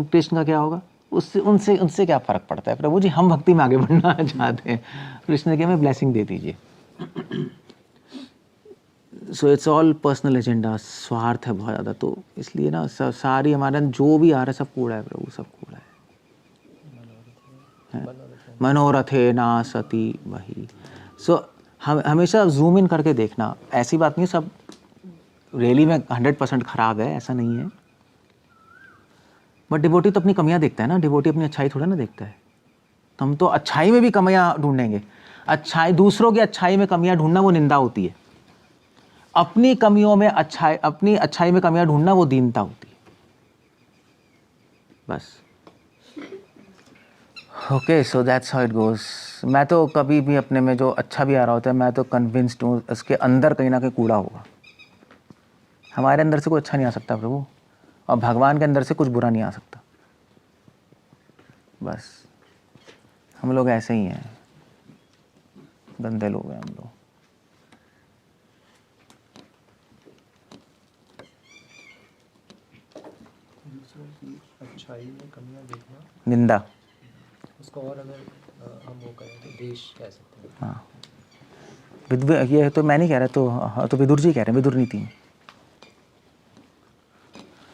कृष्ण का क्या होगा? उससे उनसे क्या फ़र्क पड़ता है? प्रभु जी हम भक्ति में आगे बढ़ना चाहते हैं। कृष्ण के हमें ब्लेसिंग दे दीजिए। So it's all personal agenda, स्वार्थ है बहुत ज़्यादा। तो इसलिए ना सारी हमारे जो भी आ रहा है सब कूड़ा है प्रभु, सब कूड़ा है। मनोरथे ना सती वही। सो हम हमेशा जूम इन करके देखना। ऐसी बात नहीं सब रैली में 100% ख़राब है, ऐसा नहीं है। बट डिवोटी तो अपनी कमियां देखता है ना, डिवोटी अपनी अच्छाई थोड़ा ना देखता है। तो हम तो अच्छाई में भी कमियां ढूंढेंगे। अच्छाई, दूसरों की अच्छाई में कमियां ढूंढना वो निंदा होती है। अपनी कमियों में अच्छाई, अपनी अच्छाई में कमियां ढूंढना वो दीनता होती है। बस। Okay, so that's how it goes. मैं तो कभी भी अपने में जो अच्छा भी आ रहा होता है, मैं तो कन्विंस्ड हूँ उसके अंदर कहीं ना कहीं कूड़ा होगा। हमारे अंदर से कोई अच्छा नहीं आ सकता प्रभु, और भगवान के अंदर से कुछ बुरा नहीं आ सकता। बस हम लोग ऐसे ही हैं, गंदे लोग हैं हम लोग। दूसरों की अच्छाई में कमियां देखना, निंदा। उसको और अगर हम वो करें तो देश कह सकते हैं। हाँ, ये तो मैं नहीं कह रहा, तो विदुर जी कह रहे हैं, विदुर नीति में।